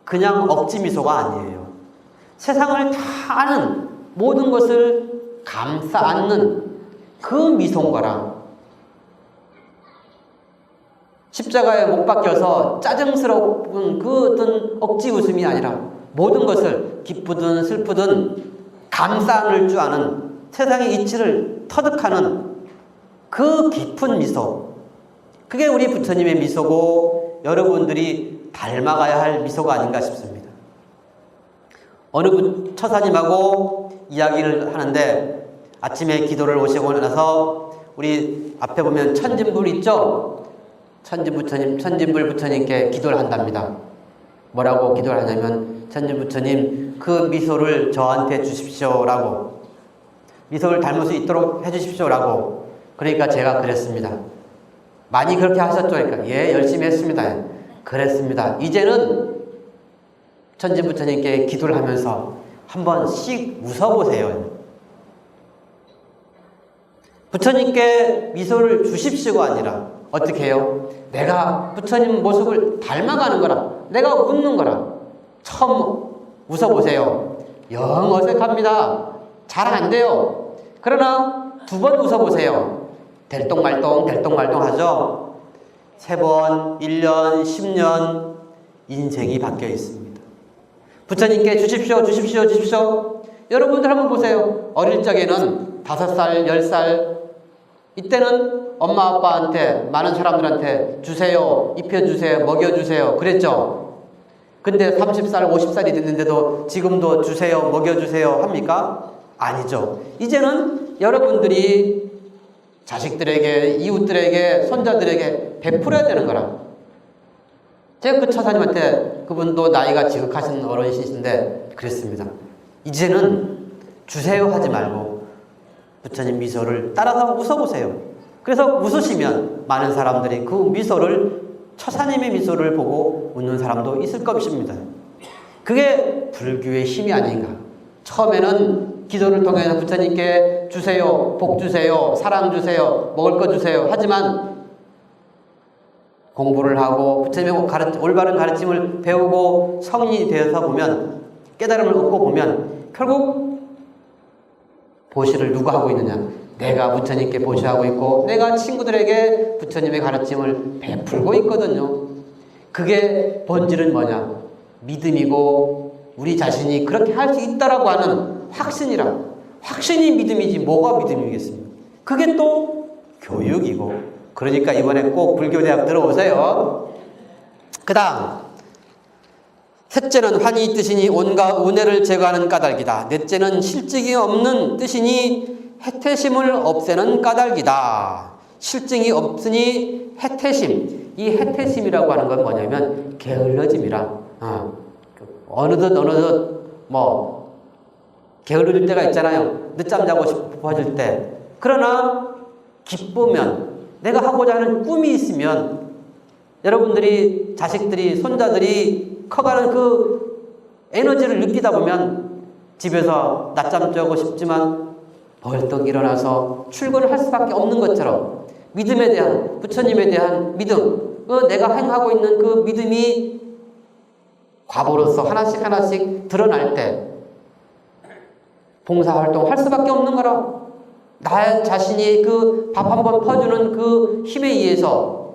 그냥 억지 미소가 아니에요. 세상을 다 아는, 모든 것을 감싸 안는 그 미소인 거라. 십자가에 못 박혀서 짜증스러운 그 어떤 억지 웃음이 아니라 모든 것을 기쁘든 슬프든 감싸 안을 줄 아는, 세상의 이치를 터득하는 그 깊은 미소. 그게 우리 부처님의 미소고 여러분들이 닮아가야 할 미소가 아닌가 싶습니다. 어느 처사님하고 이야기를 하는데 아침에 기도를 오시고 나서 우리 앞에 보면 천진불 있죠? 천진불 부처님께 기도를 한답니다. 뭐라고 기도를 하냐면 천진부처님 그 미소를 저한테 주십시오라고, 미소를 닮을 수 있도록 해주십시오라고. 그러니까 제가 그랬습니다. 많이 그렇게 하셨죠? 그러니까 예, 열심히 했습니다. 그랬습니다. 이제는 천진부처님께 기도를 하면서 한 번씩 웃어보세요. 부처님께 미소를 주십시오가 아니라 어떻게 해요? 내가 부처님 모습을 닮아가는 거라, 내가 웃는 거라. 처음 웃어보세요. 영 어색합니다. 잘 안 돼요. 그러나 2번 웃어보세요. 될똥말똥 될똥말똥 하죠. 3번, 1년, 10년 인생이 바뀌어 있습니다. 부처님께 주십시오 주십시오 주십시오. 여러분들 한번 보세요. 어릴 적에는 5살, 10살 이때는 엄마 아빠한테 많은 사람들한테 주세요, 입혀주세요, 먹여주세요 그랬죠. 근데 30살, 50살이 됐는데도 지금도 주세요, 먹여주세요 합니까? 아니죠. 이제는 여러분들이 자식들에게, 이웃들에게, 손자들에게 베풀어야 되는 거라. 제가 그 처사님한테, 그분도 나이가 지극하신 어른이신데 그랬습니다. 이제는 주세요 하지 말고 부처님 미소를 따라서 웃어보세요. 그래서 웃으시면 많은 사람들이 그 미소를, 처사님의 미소를 보고 웃는 사람도 있을 것입니다. 그게 불교의 힘이 아닌가. 처음에는 기도를 통해서 부처님께 주세요, 복 주세요, 사랑 주세요, 먹을 거 주세요 하지만 공부를 하고 부처님의 올바른 가르침을 배우고 성인이 되어서 보면, 깨달음을 얻고 보면 결국 보시를 누가 하고 있느냐? 내가 부처님께 보시하고 있고 내가 친구들에게 부처님의 가르침을 베풀고 있거든요. 그게 본질은 뭐냐? 믿음이고 우리 자신이 그렇게 할 수 있다라고 하는 확신이라. 확신이 믿음이지 뭐가 믿음이겠습니까? 그게 또 교육이고. 그러니까 이번에 꼭 불교대학 들어오세요. 그 다음, 셋째는 환희 뜻이니 온갖 운해를 제거하는 까닭이다. 넷째는 실증이 없는 뜻이니 해태심을 없애는 까닭이다. 실증이 없으니 해태심. 이 해태심이라고 하는 건 뭐냐면 게을러짐이라. 어느덧 게을러질 때가 있잖아요. 늦잠 자고 싶어질 때. 그러나 기쁘면, 내가 하고자 하는 꿈이 있으면, 여러분들이, 자식들이, 손자들이 커가는 그 에너지를 느끼다 보면 집에서 낮잠 자고 싶지만 벌떡 일어나서 출근을 할 수밖에 없는 것처럼 믿음에 대한, 부처님에 대한 믿음, 내가 행하고 있는 그 믿음이 과보로서 하나씩 드러날 때 봉사활동 할 수밖에 없는 거라. 나 자신이 그 밥 한 번 퍼주는 그 힘에 의해서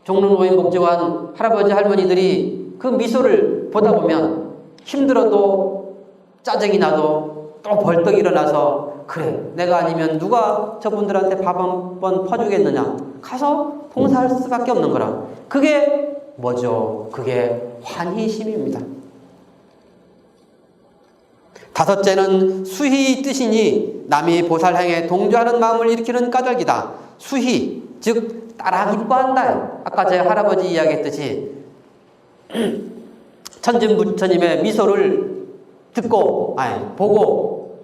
종로노인 복지관 할아버지 할머니들이 그 미소를 보다 보면 힘들어도 짜증이 나도 또 벌떡 일어나서, 그래 내가 아니면 누가 저분들한테 밥 한 번 퍼주겠느냐, 가서 봉사할 수밖에 없는 거라. 그게 뭐죠? 그게 환희심입니다. 다섯째는 수희 뜻이니 남이 보살행에 동조하는 마음을 일으키는 까닭이다. 수희, 즉 따라 기뻐한다. 아까 제 할아버지 이야기했듯이 천진부처님의 미소를 보고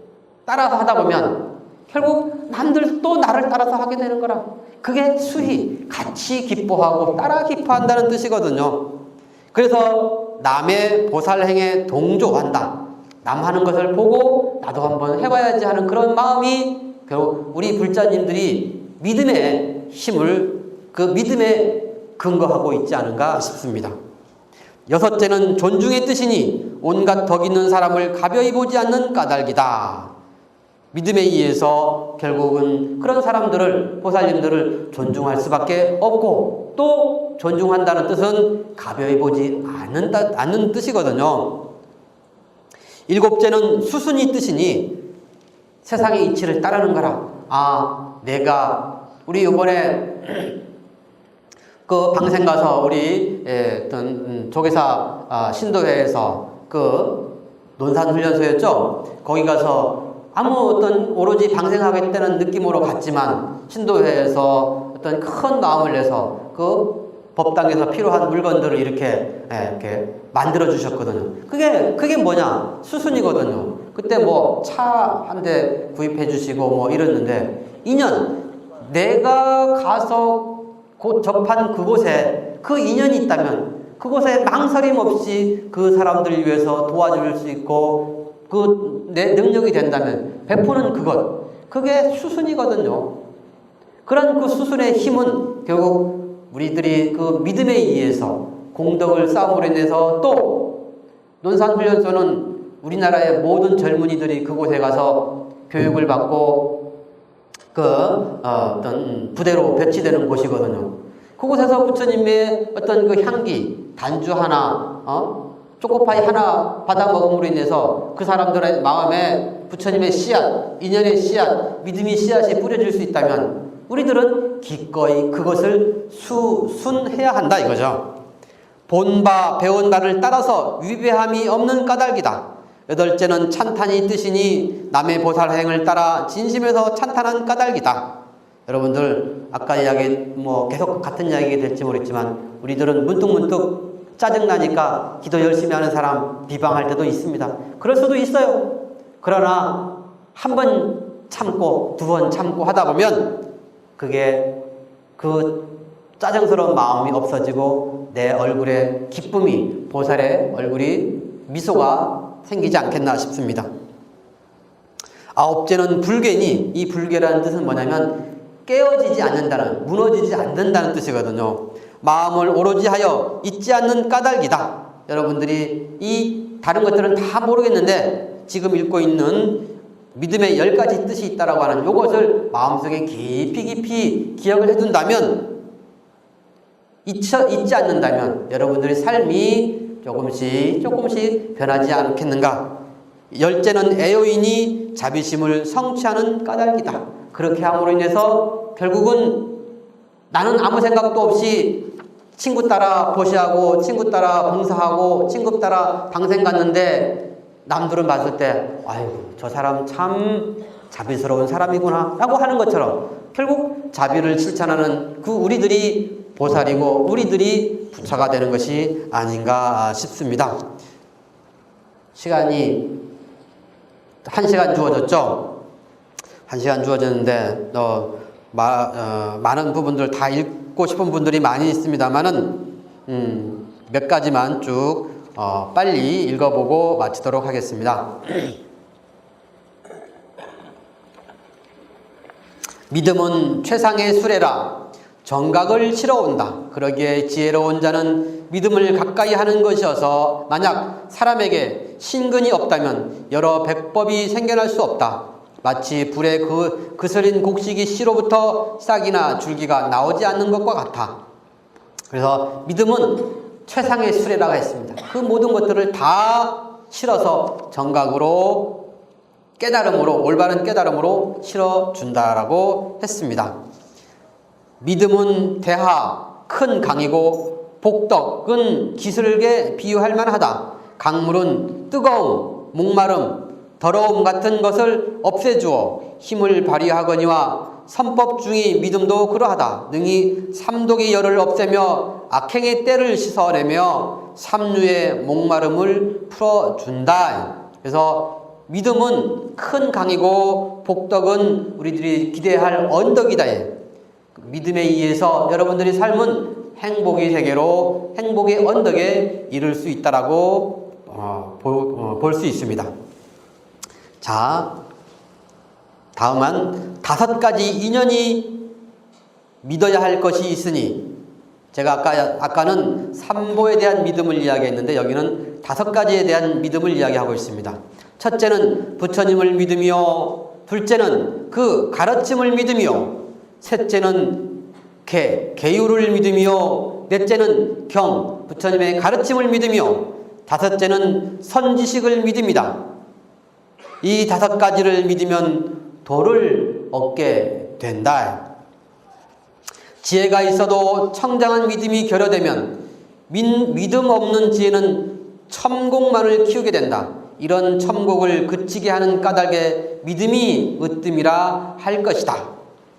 따라서 하다 보면 결국 남들도 나를 따라서 하게 되는 거라. 그게 수희, 같이 기뻐하고 따라 기뻐한다는 뜻이거든요. 그래서 남의 보살행에 동조한다. 남 하는 것을 보고 나도 한번 해봐야지 하는 그런 마음이 결국 우리 불자님들이 믿음의 힘을, 그 믿음에 근거하고 있지 않은가 싶습니다. 여섯째는 존중의 뜻이니 온갖 덕 있는 사람을 가벼이 보지 않는 까닭이다. 믿음에 의해서 결국은 그런 사람들을, 보살님들을 존중할 수밖에 없고, 또 존중한다는 뜻은 가벼이 보지 않는 뜻이거든요. 일곱째는 수순이 뜻이니 세상의 이치를 따르는 거라. 우리 이번에 그 방생 가서 우리 어떤 조계사 신도회에서 그 논산훈련소였죠. 거기 가서 아무 어떤 오로지 방생하겠다는 느낌으로 갔지만 신도회에서 어떤 큰 마음을 내서 그 법당에서 필요한 물건들을 이렇게 만들어 주셨거든요. 그게 뭐냐? 수순이거든요. 그때 차 한 대 구입해 주시고 이랬는데, 인연, 내가 가서 곧 접한 그곳에 그 인연이 있다면 그곳에 망설임 없이 그 사람들을 위해서 도와줄 수 있고 내 능력이 된다면 베푸는 그게 수순이거든요. 그런 그 수순의 힘은 결국 우리들이 그 믿음에 의해서 공덕을 쌓음으로 인해서 또 논산훈련소는 우리나라의 모든 젊은이들이 그곳에 가서 교육을 받고 어떤 부대로 배치되는 곳이거든요. 그곳에서 부처님의 어떤 그 향기, 단주 하나, 초코파이 하나 받아 먹음으로 인해서 그 사람들의 마음에 부처님의 씨앗, 인연의 씨앗, 믿음의 씨앗이 뿌려질 수 있다면 우리들은 기꺼이 그것을 수순해야 한다 이거죠. 본바 배운 바를 따라서 위배함이 없는 까닭이다. 여덟째는 찬탄이 뜻이니 남의 보살행을 따라 진심에서 찬탄한 까닭이다. 여러분들 아까 이야기 계속 같은 이야기 될지 모르겠지만 우리들은 문득문득 짜증나니까 기도 열심히 하는 사람 비방할 때도 있습니다. 그럴 수도 있어요. 그러나 한 번 참고 두 번 참고 하다 보면 그게 그 짜증스러운 마음이 없어지고 내 얼굴에 기쁨이, 보살의 얼굴이 미소가 생기지 않겠나 싶습니다. 아홉째는 불개니, 이 불개라는 뜻은 뭐냐면 깨어지지 않는다는, 무너지지 않는다는 뜻이거든요. 마음을 오로지 하여 잊지 않는 까닭이다. 여러분들이 이 다른 것들은 다 모르겠는데 지금 읽고 있는 믿음의 10가지 뜻이 있다라고 하는 이것을 마음속에 깊이 기억을 해둔다면, 잊지 않는다면 여러분들의 삶이 조금씩 변하지 않겠는가. 10째는 애요인이 자비심을 성취하는 까닭이다. 그렇게 함으로 인해서 결국은 나는 아무 생각도 없이 친구 따라 보시하고 친구 따라 봉사하고 친구 따라 방생 갔는데 남들은 봤을 때 아이고 저 사람 참 자비스러운 사람이구나 라고 하는 것처럼 결국 자비를 실천하는 그 우리들이 보살이고 우리들이 부처가 되는 것이 아닌가 싶습니다. 시간이 1시간 주어졌죠? 1시간 주어졌는데 많은 부분들 다 읽고 싶은 분들이 많이 있습니다만은 몇 가지만 쭉 빨리 읽어보고 마치도록 하겠습니다. 믿음은 최상의 수레라 정각을 실어온다. 그러기에 지혜로운 자는 믿음을 가까이 하는 것이어서 만약 사람에게 신근이 없다면 여러 백법이 생겨날 수 없다. 마치 불에 그스린 곡식이 씨로부터 싹이나 줄기가 나오지 않는 것과 같아. 그래서 믿음은 최상의 수레라고 했습니다. 그 모든 것들을 다 실어서 정각으로 깨달음으로, 올바른 깨달음으로 실어준다라고 했습니다. 믿음은 대하, 큰 강이고 복덕은 기슬게 비유할 만하다. 강물은 뜨거움, 목마름, 더러움 같은 것을 없애주어 힘을 발휘하거니와 선법 중의 믿음도 그러하다. 능히 삼독의 열을 없애며 악행의 때를 씻어내며 삼류의 목마름을 풀어준다. 그래서 믿음은 큰 강이고 복덕은 우리들이 기대할 언덕이다. 믿음에 의해서 여러분들의 삶은 행복의 세계로 행복의 언덕에 이를 수 있다라고 볼 수 있습니다. 자, 다음은 5가지 인연이 믿어야 할 것이 있으니, 제가 아까는 삼보에 대한 믿음을 이야기했는데 여기는 5가지에 대한 믿음을 이야기하고 있습니다. 첫째는 부처님을 믿으며, 둘째는 그 가르침을 믿으며, 셋째는 계율을 믿으며, 넷째는 경, 부처님의 가르침을 믿으며, 다섯째는 선지식을 믿습니다. 이 5가지를 믿으면 도를 얻게 된다. 지혜가 있어도 청정한 믿음이 결여되면 믿음 없는 지혜는 첨곡만을 키우게 된다. 이런 첨곡을 그치게 하는 까닭에 믿음이 으뜸이라 할 것이다.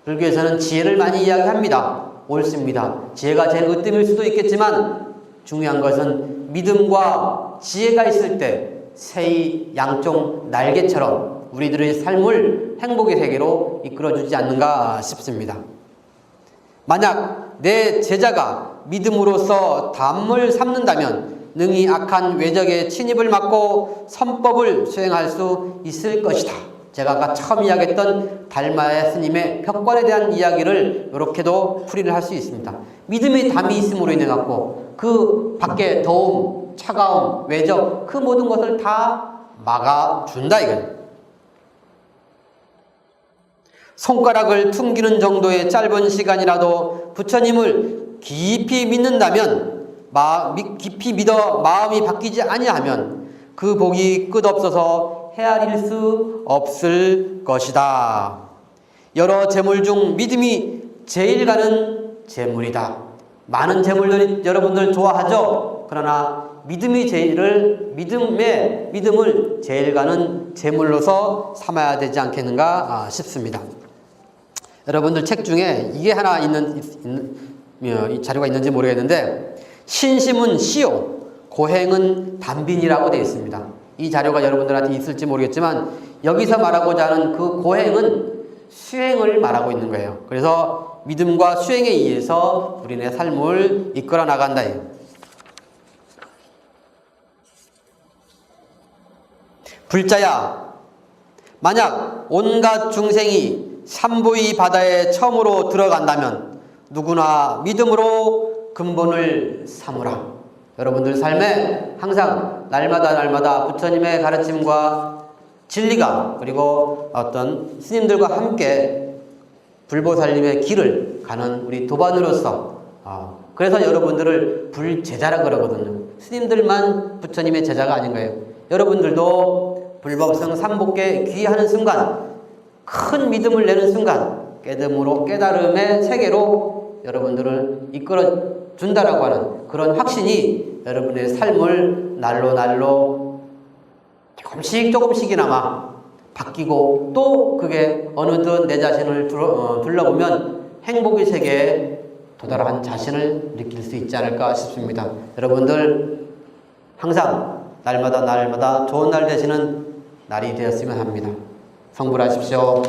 불교에서는 지혜를 많이 이야기합니다. 옳습니다. 지혜가 제일 으뜸일 수도 있겠지만 중요한 것은 믿음과 지혜가 있을 때 새의 양쪽 날개처럼 우리들의 삶을 행복의 세계로 이끌어주지 않는가 싶습니다. 만약 내 제자가 믿음으로써 담을 삼는다면 능히 악한 외적의 침입을 막고 선법을 수행할 수 있을 것이다. 제가 아까 처음 이야기했던 달마의 스님의 벽관에 대한 이야기를 이렇게도 풀이를 할 수 있습니다. 믿음의 담이 있음으로 인해 갖고 그 밖에 더움, 차가움, 외적 그 모든 것을 다 막아준다 이거예요. 손가락을 퉁기는 정도의 짧은 시간이라도 부처님을 깊이 믿는다면, 깊이 믿어 마음이 바뀌지 아니하면 그 복이 끝없어서 헤아릴 수 없을 것이다. 여러 재물 중 믿음이 제일 가는 재물이다. 많은 재물들이 여러분들 좋아하죠? 그러나 믿음을 제일 가는 재물로서 삼아야 되지 않겠는가 싶습니다. 여러분들 책 중에 이게 하나 이 자료가 있는지 모르겠는데, 신심은 시요, 고행은 단빈이라고 되어 있습니다. 이 자료가 여러분들한테 있을지 모르겠지만 여기서 말하고자 하는 그 고행은 수행을 말하고 있는 거예요. 그래서 믿음과 수행에 의해서 우리네 삶을 이끌어 나간다. 불자야, 만약 온갖 중생이 삼부의 바다에 처음으로 들어간다면 누구나 믿음으로 근본을 삼으라. 여러분들 삶에 항상 날마다 부처님의 가르침과 진리가, 그리고 어떤 스님들과 함께 불보살님의 길을 가는 우리 도반으로서, 그래서 여러분들을 불제자라 그러거든요. 스님들만 부처님의 제자가 아닌 거예요. 여러분들도 불법성 삼복계 귀하는 순간, 큰 믿음을 내는 순간 깨달음의 세계로 여러분들을 이끌어 준다라고 하는 그런 확신이 여러분의 삶을 날로 조금씩이나마 바뀌고, 또 그게 어느덧 내 자신을 둘러보면 행복의 세계에 도달한 자신을 느낄 수 있지 않을까 싶습니다. 여러분들 항상 날마다 좋은 날 되시는 날이 되었으면 합니다. 성불하십시오.